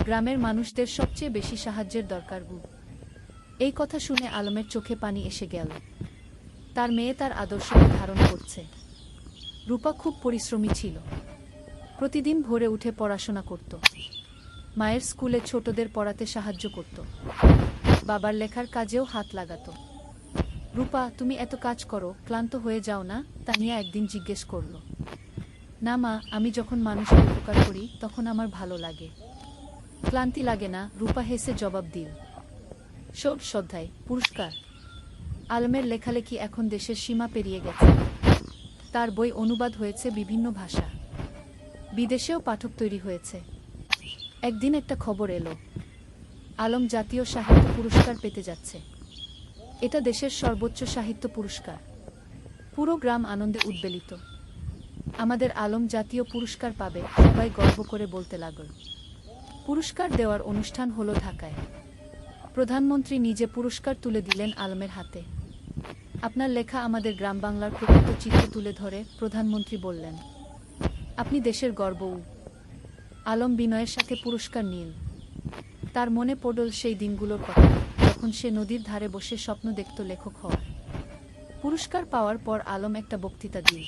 গ্রামের মানুষদের সবচেয়ে বেশি সাহায্যের দরকার। এই কথা শুনে আলমের চোখে পানি এসে গেল। তার মেয়ে তার আদর্শকে ধারণ করছে। রূপা খুব পরিশ্রমী ছিল। প্রতিদিন ভোরে উঠে পড়াশোনা করত। মায়ের স্কুলে ছোটদের পড়াতে সাহায্য করত। বাবার লেখার কাজেও হাত লাগাত। রূপা, তুমি এত কাজ করো, ক্লান্ত হয়ে যাও না? তানিয়া একদিন জিজ্ঞেস করল। না মা, আমি যখন মানুষের উপকার করি তখন আমার ভালো লাগে। ক্লান্তি লাগে না, রূপা হেসে জবাব দিল। ষোড়শ অধ্যায়, পুরস্কার। আলমের লেখালেখি এখন দেশের সীমা পেরিয়ে গেছে। তার বই অনুবাদ হয়েছে বিভিন্ন ভাষা। বিদেশেও পাঠক তৈরি হয়েছে। একদিন একটা খবর এলো, আলম জাতীয় সাহিত্য পুরস্কার পেতে যাচ্ছে। এটা দেশের সর্বোচ্চ সাহিত্য পুরস্কার। পুরো গ্রাম আনন্দে উদ্বেলিত। আমাদের আলম জাতীয় পুরস্কার পাবে, সবাই গর্ব করে বলতে লাগল। পুরস্কার দেওয়ার অনুষ্ঠান হলো ঢাকায়। প্রধানমন্ত্রী নিজে পুরস্কার তুলে দিলেন আলমের হাতে। আপনার লেখা আমাদের গ্রাম বাংলার প্রকৃত চিত্র তুলে ধরে, প্রধানমন্ত্রী বললেন। আপনি দেশের গর্ব। আলম বিনয়ের সাথে পুরস্কার নিল। তার মনে পড়ল সেই দিনগুলোর কথা, যখন সে নদীর ধারে বসে স্বপ্ন দেখত লেখক হওয়ার। পুরস্কার পাওয়ার পর আলম একটা বক্তৃতা দিল।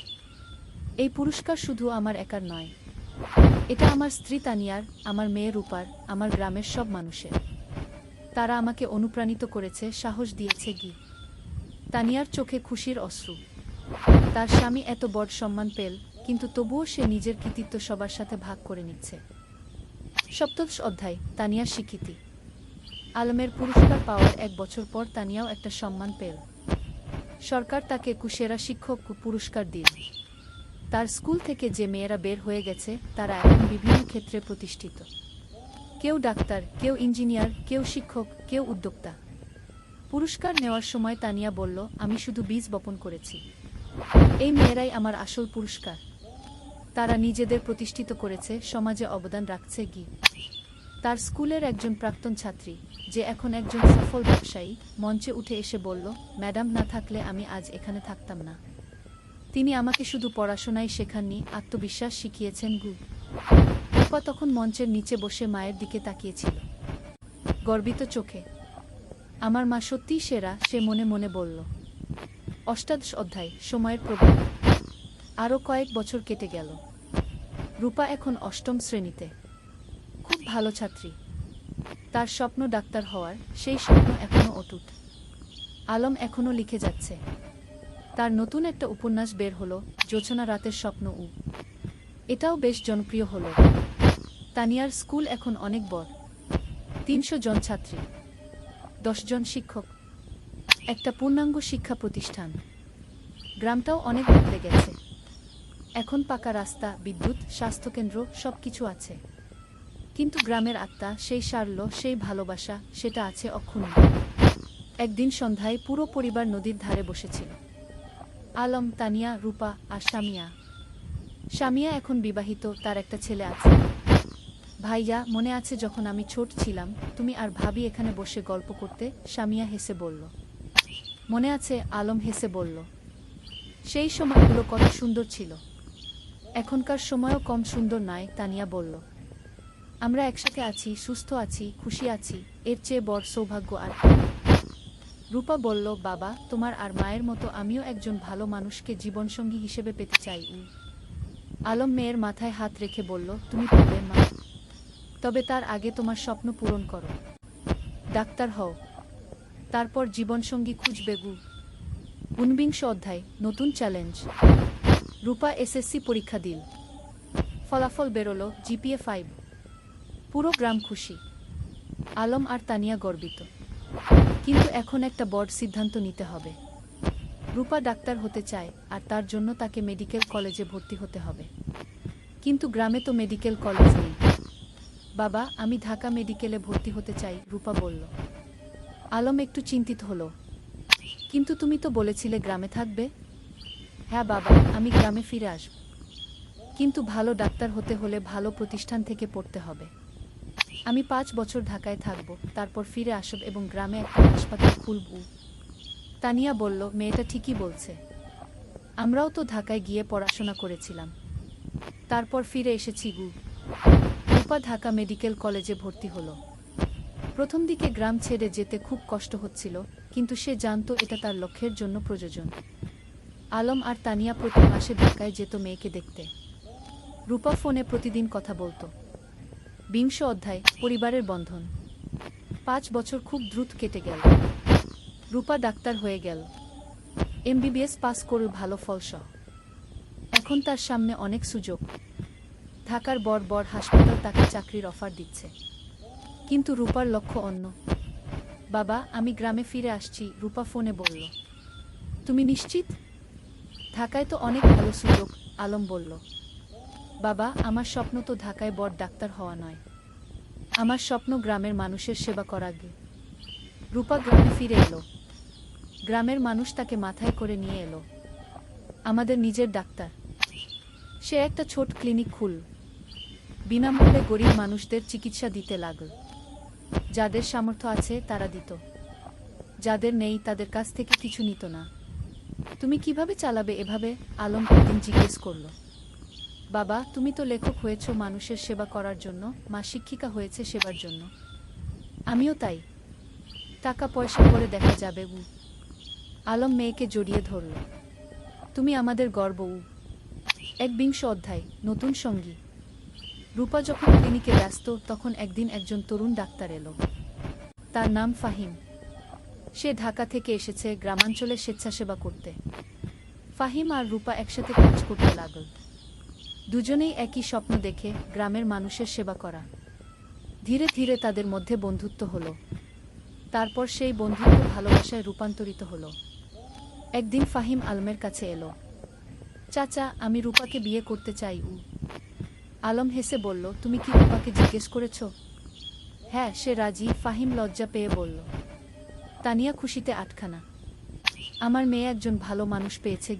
এই পুরস্কার শুধু আমার একার নয়। এটা আমার স্ত্রী তানিয়ার, আমার মেয়ে রূপার, আমার গ্রামের সব মানুষের। তারা আমাকে অনুপ্রাণিত করেছে, সাহস দিয়েছে। তানিয়ার চোখে খুশির অশ্রু। তার স্বামী এত বড় সম্মান পেল, কিন্তু তবুও সে নিজের কৃতিত্ব সবার সাথে ভাগ করে নিচ্ছে। সপ্তদশ অধ্যায়, তানিয়ার স্বীকৃতি। আলমের পুরস্কার পাওয়ার 1 বছর পর তানিয়াও একটা সম্মান পেল। সরকার তাকে সেরা শিক্ষক পুরস্কার দিল। তার স্কুল থেকে যে মেয়েরা বের হয়ে গেছে, তারা এখন বিভিন্ন ক্ষেত্রে প্রতিষ্ঠিত। কেউ ডাক্তার, কেউ ইঞ্জিনিয়ার, কেউ শিক্ষক, কেউ উদ্যোক্তা। পুরস্কার নেওয়ার সময় তানিয়া বলল, আমি শুধু বীজ বপন করেছি। এই মেয়েরাই আমার আসল পুরস্কার। তারা নিজেদের প্রতিষ্ঠিত করেছে, সমাজে অবদান রাখছে। তার স্কুলের একজন প্রাক্তন ছাত্রী, যে এখন একজন সফল ব্যবসায়ী, মঞ্চে উঠে এসে বলল, ম্যাডাম না থাকলে আমি আজ এখানে থাকতাম না। তিনি আমাকে শুধু পড়াশোনাই শেখাননি, আত্মবিশ্বাস শিখিয়েছেন। রূপা তখন মঞ্চের নিচে বসে মায়ের দিকে তাকিয়েছিল, গর্বিত চোখে। আমার মা সত্যিই সেরা, সে মনে মনে বলল। অষ্টাদশ অধ্যায়, সময়ের প্রভাব। আরও কয়েক বছর কেটে গেল। রূপা এখন 8ম শ্রেণীতে। খুব ভালো ছাত্রী। তার স্বপ্ন ডাক্তার হওয়ার, সেই স্বপ্ন এখনো অটুট। আলম এখনো লিখে যাচ্ছে। তার নতুন একটা উপন্যাস বের হলো, জোছনা রাতের স্বপ্ন। এটাও বেশ জনপ্রিয় হলো। তানিয়ার স্কুল এখন অনেক বড়। 300 জন ছাত্রী, 10 জন শিক্ষক, একটা পূর্ণাঙ্গ শিক্ষা প্রতিষ্ঠান। গ্রামটাও অনেক বদলে গেছে। এখন পাকা রাস্তা, বিদ্যুৎ, স্বাস্থ্যকেন্দ্র, সবকিছু আছে। কিন্তু গ্রামের আত্মা, সেই সারল্য, সেই ভালোবাসা, সেটা আছে অক্ষুণ্ণ। একদিন সন্ধ্যায় পুরো পরিবার নদীর ধারে বসেছিল। আলম, তানিয়া, রূপা আর সামিয়া। সামিয়া এখন বিবাহিত, তার একটা ছেলে আছে। ভাইয়া, মনে আছে যখন আমি ছোট ছিলাম, তুমি আর ভাবি এখানে বসে গল্প করতে? সামিয়া হেসে বলল। মনে আছে, আলম হেসে বলল। সেই সময়গুলো কত সুন্দর ছিল। এখনকার সময়ও কম সুন্দর নয়, তানিয়া বলল। আমরা একসাথে আছি, সুস্থ আছি, খুশি আছি, এর চেয়ে বড় সৌভাগ্য আর কি? রূপা বলল, বাবা, তোমার আর মায়ের মতো আমিও একজন ভালো মানুষকে জীবনসঙ্গী হিসেবে পেতে চাই। আলম মেয়ের মাথায় হাত রেখে বলল, তুমি পারবে মা। তবে তার আগে তোমার স্বপ্ন পূরণ করো। ডাক্তার হও। তারপর জীবনসঙ্গী খুঁজবে। ঊনবিংশ অধ্যায় নতুন চ্যালেঞ্জ। রূপা এসএসসি পরীক্ষা দিল। ফলাফল বেরোলো, জিপিএ 5। পুরো গ্রাম খুশি। আলম আর তানিয়া গর্বিত। কিন্তু এখন একটা বড় সিদ্ধান্ত নিতে হবে। রূপা ডাক্তার হতে চায়, আর তার জন্য তাকে মেডিকেল কলেজে ভর্তি হতে হবে। কিন্তু গ্রামে তো মেডিকেল কলেজ নেই। বাবা, আমি ঢাকা মেডিকেলে ভর্তি হতে চাই, রূপা বলল। আলম একটু চিন্তিত হলো। কিন্তু তুমি তো বলেছিলে গ্রামে থাকবে। হ্যাঁ বাবা, আমি গ্রামে ফিরে আসব। কিন্তু ভালো ডাক্তার হতে হলে ভালো প্রতিষ্ঠান থেকে পড়তে হবে। আমি 5 বছর ঢাকায় থাকব, তারপর ফিরে আসব এবং গ্রামে একটা হাসপাতাল খুলব। তানিয়া বলল, মেয়েটা ঠিকই বলছে। আমরাও তো ঢাকায় গিয়ে পড়াশোনা করেছিলাম, তারপর ফিরে এসেছি গু। রূপা ঢাকা মেডিকেল কলেজে ভর্তি হলো। প্রথম দিকে গ্রাম ছেড়ে যেতে খুব কষ্ট হচ্ছিল, কিন্তু সে জানত এটা তার লক্ষ্যের জন্য প্রয়োজন। আলম আর তানিয়া প্রতি মাসে ঢাকায় যেত মেয়েকে দেখতে। রূপা ফোনে প্রতিদিন কথা বলতো। বিংশ অধ্যায় পরিবারের বন্ধন। 5 বছর খুব দ্রুত কেটে গেল। রূপা ডাক্তার হয়ে গেল। এমবিবিএস পাস করে ভালো ফলসহ। এখন তার সামনে অনেক সুযোগ। ঢাকার বড় বড় হাসপাতাল তাকে চাকরির অফার দিচ্ছে। কিন্তু রূপার লক্ষ্য অন্য। বাবা, আমি গ্রামে ফিরে আসছি, রূপা ফোনে বলল। তুমি নিশ্চিত? ঢাকায় তো অনেক ভালো সুযোগ, আলম বলল। বাবা, আমার স্বপ্ন তো ঢাকায় বড় ডাক্তার হওয়া নয়। আমার স্বপ্ন গ্রামের মানুষের সেবা করা। রূপা গ্রামে ফিরে এলো। গ্রামের মানুষ তাকে মাথায় করে নিয়ে এলো। আমাদের নিজের ডাক্তার। সে একটা ছোট ক্লিনিক খুলল। বিনামূল্যে গরিব মানুষদের চিকিৎসা দিতে লাগল। যাদের সামর্থ্য আছে তারা দিত, যাদের নেই তাদের কাছ থেকে কিছু নিত না। তুমি কিভাবে চালাবে এভাবে? আলম একদিন জিজ্ঞেস করল। বাবা, তুমি তো লেখক হয়েছ মানুষের সেবা করার জন্য, মা শিক্ষিকা হয়েছে সেবার জন্য। আমিও তাই। টাকা পয়সা করে দেখা যাবে। আলম মেয়েকে জড়িয়ে ধরল। তুমি আমাদের গর্ব। বিংশ অধ্যায় নতুন সঙ্গী। রূপা যখন ক্লিনিকে ব্যস্ত, তখন একদিন একজন তরুণ ডাক্তার এলো। তার নাম ফাহিম। সে ঢাকা থেকে এসেছে গ্রামাঞ্চলে স্বেচ্ছাসেবা করতে। ফাহিম আর রূপা একসাথে কাজ করতে লাগল। দুজনেই একই স্বপ্ন দেখে, গ্রামের মানুষের সেবা করা। ধীরে ধীরে তাদের মধ্যে বন্ধুত্ব হলো। তারপর সেই বন্ধুত্ব ভালোবাসায় রূপান্তরিত হলো। একদিন ফাহিম আলমের কাছে এলো। চাচা, আমি রূপাকে বিয়ে করতে চাই। আলম হেসে বলল, তুমি কি রূপাকে জিজ্ঞেস করেছ? হ্যাঁ, সে রাজি, ফাহিম লজ্জা পেয়ে বলল। তানিয়া খুশিতে আটখানা। আমার মেয়ে একজন ভালো মানুষ পেয়েছে।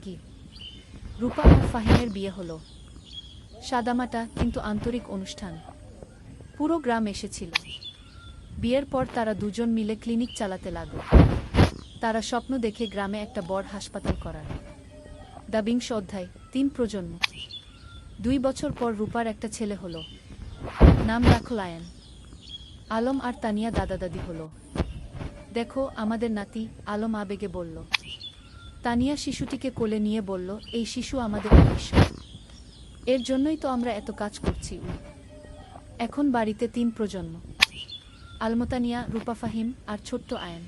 রূপা আর ফাহিমের বিয়ে হলো। সাদামাটা কিন্তু আন্তরিক অনুষ্ঠান। পুরো গ্রাম এসেছিল। বিয়ের পর তারা দুজন মিলে ক্লিনিক চালাতে লাগল। তারা স্বপ্ন দেখে গ্রামে একটা বড় হাসপাতাল করার। বিংশ অধ্যায় 3 প্রজন্ম। 2 বছর পর রূপার একটা ছেলে হলো। নাম রাখল আয়ান। আলম আর তানিয়া দাদা দাদি হলো। দেখো আমাদের নাতি, আলম আবেগে বলল। তানিয়া শিশুটিকে কোলে নিয়ে বলল, এই শিশু আমাদের ভবিষ্যৎ। এর জন্যই তো আমরা এত কাজ করছি। এখন বাড়িতে 3 প্রজন্ম। আলমতানিয়া, রূপা, ফাহিম আর ছোট্ট আয়ান।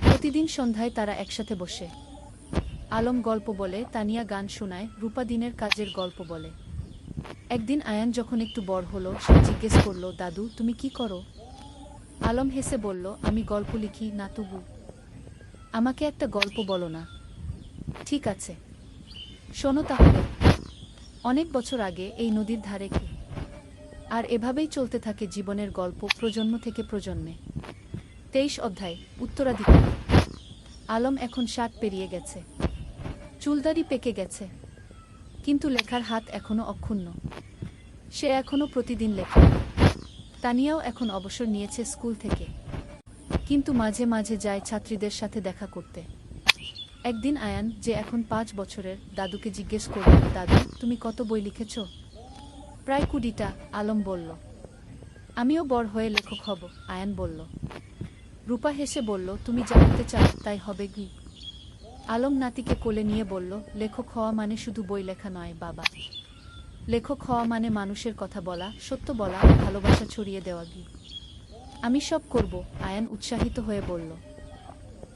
প্রতিদিন সন্ধ্যায় তারা একসাথে বসে। আলম গল্প বলে, তানিয়া গান শোনায়, রূপা দিনের কাজের গল্প বলে। একদিন আয়ান যখন একটু বড় হলো, সে জিজ্ঞেস করল, দাদু তুমি কি করো? আলম হেসে বলল, আমি গল্প লিখি, নাতুবু। আমাকে একটা গল্প বলো না? ঠিক আছে, শোনো তাহলে। অনেক বছর আগে এই নদীর ধারে কি। আর এভাবেই চলতে থাকে জীবনের গল্প, প্রজন্ম থেকে প্রজন্মে। 23 অধ্যায় উত্তরাধিকার। আলম এখন 60 পেরিয়ে গেছে। চুলদাড়ি পেকে গেছে, কিন্তু লেখার হাত এখনো অক্ষুণ্ণ। সে এখনো প্রতিদিন লেখে। তানিয়াও এখন অবসর নিয়েছে স্কুল থেকে, কিন্তু মাঝে মাঝে যায় ছাত্রীদের সাথে দেখা করতে। একদিন আয়ান, যে এখন 5 বছরের, দাদুকে জিজ্ঞেস করল, দাদু তুমি কত বই লিখেছ? প্রায় 20টা, আলম বলল। আমিও বড় হয়ে লেখক হব, আয়ান বলল। রূপা হেসে বলল, তুমি যা হতে চাও তাই হবে। আলম নাতিকে কোলে নিয়ে বলল, লেখক হওয়া মানে শুধু বই লেখা নয় বাবা। লেখক হওয়া মানে মানুষের কথা বলা, সত্য বলা, ভালোবাসা ছড়িয়ে দেওয়া। আমি সব করব, আয়ান উৎসাহিত হয়ে বলল।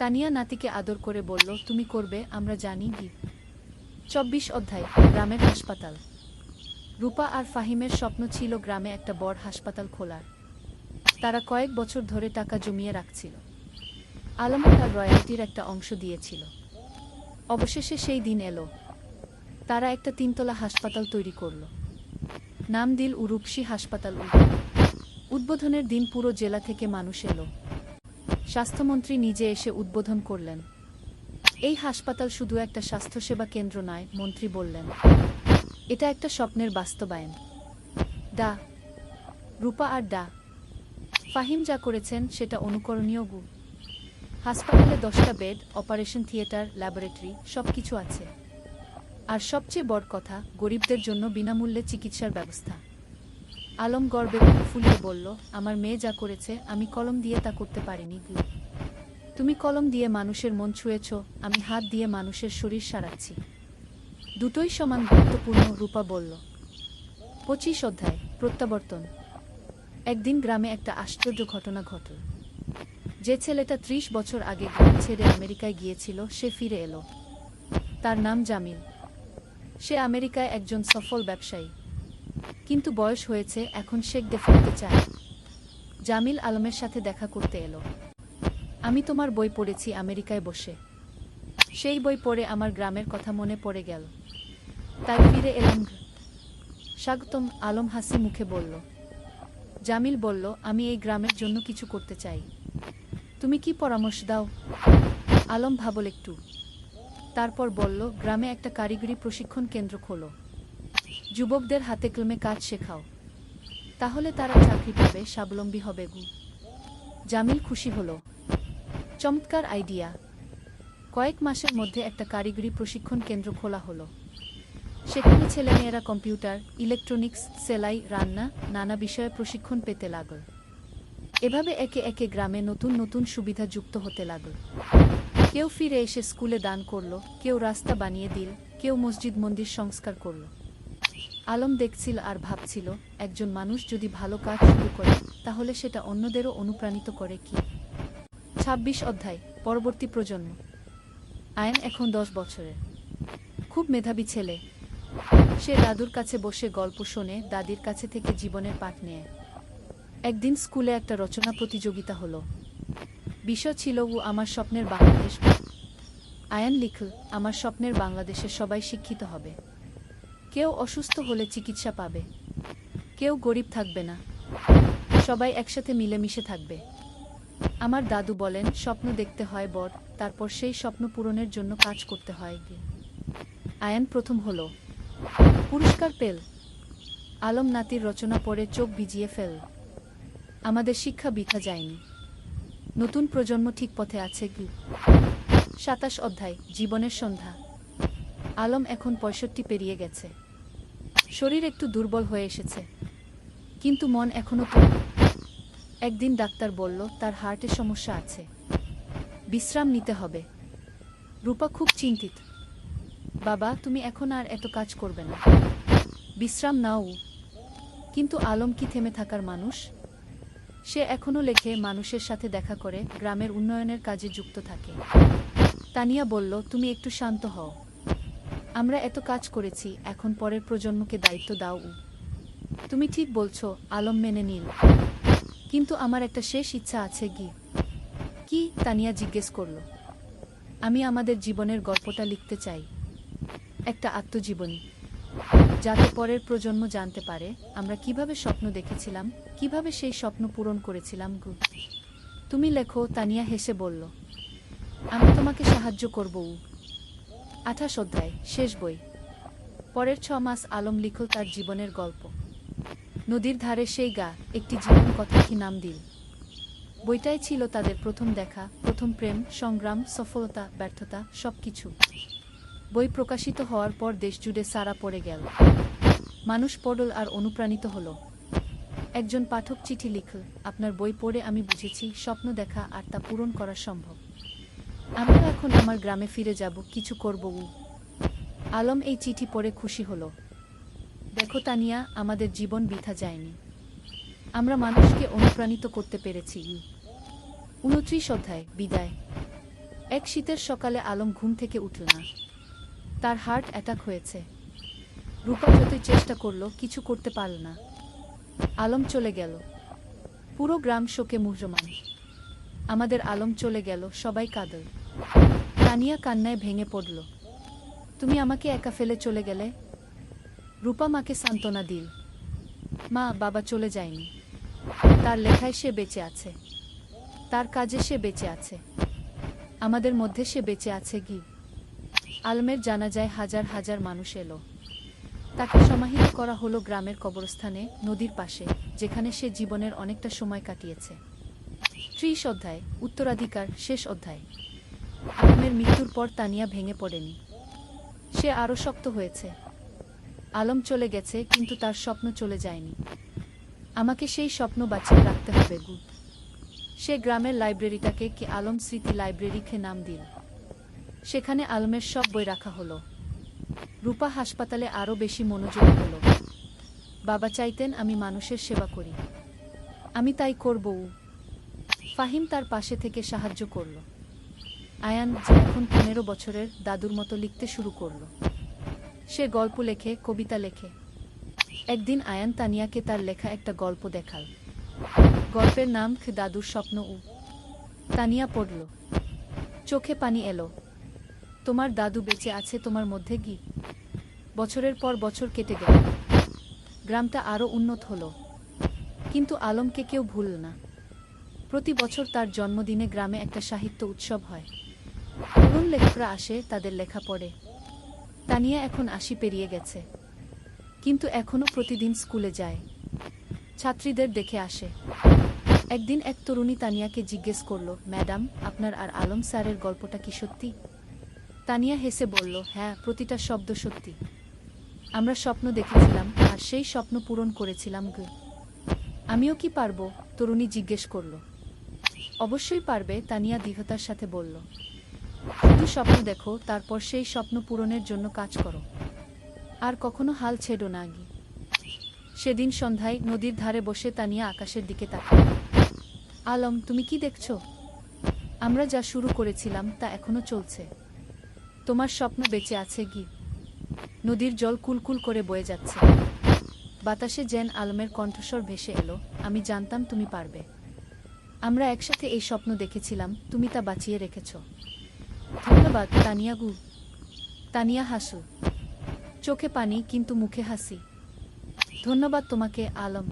তানিয়া নাতিকে আদর করে বলল, তুমি করবে, আমরা জানি কি। ২৪ অধ্যায় গ্রামের হাসপাতাল। রূপা আর ফাহিমের স্বপ্ন ছিল গ্রামে একটা বড় হাসপাতাল খোলার। তারা কয়েক বছর ধরে টাকা জমিয়ে রাখছিল। আলম তার রয়্যালটির একটা অংশ দিয়েছিল। অবশেষে সেই দিন এলো। তারা একটা ৩ তলা হাসপাতাল তৈরি করল। নাম দিল রূপসী হাসপাতাল। উদ্বোধনের দিন পুরো জেলা থেকে মানুষ এলো। স্বাস্থ্যমন্ত্রী নিজে এসে উদ্বোধন করলেন। এই হাসপাতাল শুধু একটা স্বাস্থ্যসেবা কেন্দ্র নয়, মন্ত্রী বললেন, এটা একটা স্বপ্নের বাস্তবায়ন। ডা রূপা আর ডা ফাহিম যা করেছেন সেটা অনুকরণীয়। হাসপাতালে 10টা বেড, অপারেশন থিয়েটার, ল্যাবরেটরি, সবকিছু আছে। আর সবচেয়ে বড় কথা, গরিবদের জন্য বিনামূল্যে চিকিৎসার ব্যবস্থা। আলম গর্বে বুক ফুলিয়ে বলল, আমার মেয়ে যা করেছে আমি কলম দিয়ে তা করতে পারিনি। তুমি কলম দিয়ে মানুষের মন ছুঁয়েছ, আমি হাত দিয়ে মানুষের শরীর সারাচ্ছি। দুটোই সমান গুরুত্বপূর্ণ, রূপা বলল। 25 অধ্যায় প্রত্যাবর্তন। একদিন গ্রামে একটা আশ্চর্য ঘটনা ঘটল। যে ছেলেটা 30 বছর আগে গ্রাম ছেড়ে আমেরিকায় গিয়েছিল সে ফিরে এলো। তার নাম জামিল। সে আমেরিকায় একজন সফল ব্যবসায়ী, কিন্তু বয়স হয়েছে, এখন সে ফিরতে চায়। জামিল আলমের সাথে দেখা করতে এলো। আমি তোমার বই পড়েছি আমেরিকায় বসে। সেই বই পড়ে আমার গ্রামের কথা মনে পড়ে গেল, তাই ফিরে এলাম। স্বাগতম, আলম হাসি মুখে বলল। জামিল বলল, আমি এই গ্রামের জন্য কিছু করতে চাই। তুমি কি পরামর্শ দাও? আলম ভাবল একটু, তারপর বলল, গ্রামে একটা কারিগরি প্রশিক্ষণ কেন্দ্র খোলো। যুবকদের হাতে কলমে কাজ শেখাও, তাহলে তারা চাকরি পাবে, স্বাবলম্বী হবে। জামিল খুশি হল। চমৎকার আইডিয়া। কয়েক মাসের মধ্যে একটা কারিগরি প্রশিক্ষণ কেন্দ্র খোলা হলো। সেখানে ছেলেমেয়েরা কম্পিউটার, ইলেকট্রনিক্স, সেলাই, রান্না, নানা বিষয়ে প্রশিক্ষণ পেতে লাগল। এভাবে একে একে গ্রামে নতুন নতুন সুবিধা যুক্ত হতে লাগল। কেউ ফিরে এসে স্কুলে দান করল, কেউ রাস্তা বানিয়ে দিল, কেউ মসজিদ মন্দির সংস্কার করল। আলম দেখছিল আর ভাবছিল, একজন মানুষ যদি ভালো কাজ শুরু করে তাহলে সেটা অন্যদেরও অনুপ্রাণিত করে। কি 26 অধ্যায় পরবর্তী প্রজন্ম। আয়ন এখন 10 বছরের, খুব মেধাবী ছেলে। সে দাদুর কাছে বসে গল্প শোনে, দাদির কাছে থেকে জীবনের পাঠ নেয়। একদিন স্কুলে একটা রচনা প্রতিযোগিতা হলো। বিষয় ছিল আমার স্বপ্নের বাংলাদেশ। আয়ান লিখল, আমার স্বপ্নের বাংলাদেশে সবাই শিক্ষিত হবে, কেউ অসুস্থ হলে চিকিৎসা পাবে, কেউ গরিব থাকবে না, সবাই একসাথে মিলেমিশে থাকবে। আমার দাদু বলেন, স্বপ্ন দেখতে হয় বড়, তারপর সেই স্বপ্ন পূরণের জন্য কাজ করতে হয়। আয়ান প্রথম হলো, পুরস্কার পেল। আলম নাতির রচনা পড়ে চোখ ভিজিয়ে ফেল। আমাদের শিক্ষা বৃথা যায়নি, নতুন প্রজন্ম ঠিক পথে আছে। 27 অধ্যায় জীবনের সন্ধ্যা। আলম এখন 65 পেরিয়ে গেছে। শরীর একটু দুর্বল হয়ে এসেছে, কিন্তু মন এখনো তরুণ। একদিন ডাক্তার বলল, তার হার্টের সমস্যা আছে, বিশ্রাম নিতে হবে। রূপা খুব চিন্তিত। বাবা, তুমি এখন আর এত কাজ করবে না, বিশ্রাম নাও। কিন্তু আলম কি থেমে থাকার মানুষ? সে এখনো লেখে, মানুষের সাথে দেখা করে, গ্রামের উন্নয়নের কাজে যুক্ত থাকে। তানিয়া বলল, তুমি একটু শান্ত হও। আমরা এত কাজ করেছি, এখন পরের প্রজন্মকে দায়িত্ব দাও। তুমি ঠিক বলছো, আলম মেনে নিল। কিন্তু আমার একটা শেষ ইচ্ছা আছে। কি? তানিয়া জিজ্ঞেস করল। আমি আমাদের জীবনের গল্পটা লিখতে চাই, একটা আত্মজীবনী, যাতে পরের প্রজন্ম জানতে পারে আমরা কিভাবে স্বপ্ন দেখেছিলাম, কিভাবে সেই স্বপ্ন পূরণ করেছিলাম। তুমি লেখো, তানিয়া হেসে বলল। আমি তোমাকে সাহায্য করব। 28 অধ্যায় শেষ বই। পরের 6 মাস আলম লিখল তার জীবনের গল্প। নদীর ধারে সেই গা, একটি জীবন কথা কি নাম দিল। বইটাই ছিল তাদের প্রথম দেখা, প্রথম প্রেম, সংগ্রাম, সফলতা, ব্যর্থতা, সবকিছু। বই প্রকাশিত হওয়ার পর দেশজুড়ে সাড়া পড়ে গেল। মানুষ পড়ল আর অনুপ্রাণিত হল। একজন পাঠক চিঠি লিখল, আপনার বই পড়ে আমি বুঝেছি স্বপ্ন দেখা আর তা পূরণ করা সম্ভব। আমরা এখন আমার গ্রামে ফিরে যাব, কিছু করব। আলম এই চিঠি পড়ে খুশি হল। দেখো তানিয়া, আমাদের জীবন বৃথা যায়নি, আমরা মানুষকে অনুপ্রাণিত করতে পেরেছি। 29 অধ্যায় বিদায়। এক শীতের সকালে আলম ঘুম থেকে উঠল না। তার হার্ট অ্যাটাক হয়েছে। রূপা যতই চেষ্টা করল কিছু করতে পারল না। আলম চলে গেল। পুরো গ্রাম শোকে মুহ্যমান। আমাদের আলম চলে গেল, সবাই কাঁদল। তানিয়া কান্নায় ভেঙে পড়ল। তুমি আমাকে একা ফেলে চলে গেলে। রূপা মাকে সান্ত্বনা দিল। মা, বাবা চলে যায়নি। তার লেখায় সে বেঁচে আছে, তার কাজে সে বেঁচে আছে, আমাদের মধ্যে সে বেঁচে আছে। গি আলমের জানাজায় হাজার হাজার মানুষ এলো। তাকে সমাহিত করা হলো গ্রামের কবরস্থানে, নদীর পাশে, যেখানে সে জীবনের অনেকটা সময় কাটিয়েছে। 30 অধ্যায়, উত্তরাধিকার, শেষ অধ্যায়। আলমের মৃত্যুর পর তানিয়া ভেঙে পড়েনি। সে আরও শক্ত হয়েছে। আলম চলে গেছে, কিন্তু তার স্বপ্ন চলে যায়নি। আমাকে সেই স্বপ্ন বাঁচিয়ে রাখতে হবে। সে গ্রামের লাইব্রেরিটাকে কি আলম স্মৃতি লাইব্রেরিকে নাম দিল। সেখানে আলমের সব বই রাখা হলো। রূপা হাসপাতালে আরও বেশি মনোযোগী হল। বাবা চাইতেন আমি মানুষের সেবা করি, আমি তাই করব। ফাহিম তার পাশে থেকে সাহায্য করল। আয়ান, যে এখন 15 বছরের, দাদুর মতো লিখতে শুরু করল। সে গল্প লেখে, কবিতা লেখে। একদিন আয়ান তানিয়াকে তার লেখা একটা গল্প দেখাল। গল্পের নাম দাদুর স্বপ্ন। তানিয়া পড়ল। চোখে পানি এলো। তোমার দাদু বেঁচে আছে তোমার মধ্যে। গি বছরের পর বছর কেটে গেল। গ্রামটা আরও উন্নত হলো। কিন্তু আলমকে কেউ ভুলল না। প্রতি বছর তার জন্মদিনে গ্রামে একটা সাহিত্য উৎসব হয়। তরুণ লেখকরা আসে, তাদের লেখা পড়ে। তানিয়া এখন 80 পেরিয়ে গেছে, কিন্তু এখনও প্রতিদিন স্কুলে যায়, ছাত্রীদের দেখে আসে। একদিন এক তরুণী তানিয়াকে জিজ্ঞেস করল, ম্যাডাম, আপনার আর আলম স্যারের গল্পটা কি সত্যি? তানিয়া হেসে বলল, হ্যাঁ, প্রতিটা শব্দ সত্যি। আমরা স্বপ্ন দেখেছিলাম, আর সেই স্বপ্ন পূরণ করেছিলাম। আমিও কি পারবো? তরুণী জিজ্ঞেস করল। অবশ্যই পারবে, তানিয়া দৃঢ়তার সাথে বলল। শুধু স্বপ্ন দেখো, তারপর সেই স্বপ্ন পূরণের জন্য কাজ করো, আর কখনো হাল ছেড়ো না। সেদিন সন্ধ্যায় নদীর ধারে বসে তানিয়া আকাশের দিকে তাকাল। আলম, তুমি কি দেখছো? আমরা যা শুরু করেছিলাম তা এখনো চলছে। তোমার স্বপ্ন বেঁচে আছে। নদীর জল কুলকুল করে বয়ে যাচ্ছে। বাতাসে যেন আলমের কণ্ঠস্বর ভেসে এলো, আমি জানতাম তুমি পারবে। আমরা একসাথে এই স্বপ্ন দেখেছিলাম, তুমি তা বাঁচিয়ে রেখেছ। ধন্যবাদ তানিয়া। তানিয়া হাসল, চোখে পানি কিন্তু মুখে হাসি। ধন্যবাদ তোমাকে আলম,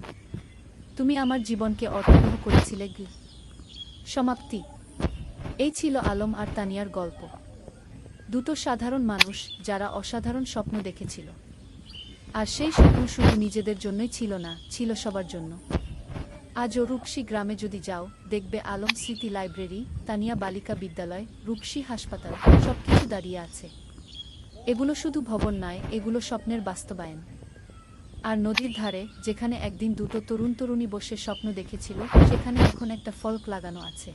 তুমি আমার জীবনকে অর্থবহ করেছিলে। সমাপ্তি। এই ছিল আলম আর তানিয়ার গল্প। দুটো সাধারণ মানুষ যারা অসাধারণ স্বপ্ন দেখেছিল। আর সেই স্বপ্ন শুধু নিজেদের জন্যই ছিল না, ছিল সবার জন্য। আজও রূপসী গ্রামে যদি যাও, দেখবে আলম স্মৃতি লাইব্রেরি, তানিয়া বালিকা বিদ্যালয়, রূপসী হাসপাতাল, সবকিছু দাঁড়িয়ে আছে। এগুলো শুধু ভবন নয়, এগুলো স্বপ্নের বাস্তবায়ন। আর নদীর ধারে, যেখানে একদিন দুটো তরুণী বসে স্বপ্ন দেখেছিল, সেখানে এখন একটা ফলক লাগানো আছে।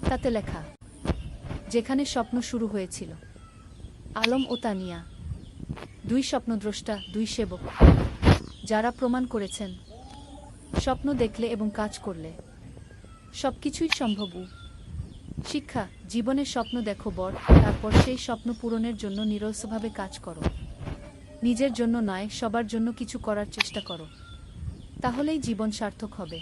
তাতে লেখা, যেখানে স্বপ্ন শুরু হয়েছিল। আলম ও তানিয়া, দুই স্বপ্নদ্রষ্টা, দুই সেবক, যারা প্রমাণ করেছেন স্বপ্ন দেখলে এবং কাজ করলে সবকিছুই সম্ভব। শিক্ষা, জীবনে স্বপ্ন দেখো বড়, তারপর সেই স্বপ্ন পূরণের জন্য নিরলসভাবে কাজ করো। নিজের জন্য নয়, সবার জন্য কিছু করার চেষ্টা করো। তাহলেই জীবন সার্থক হবে।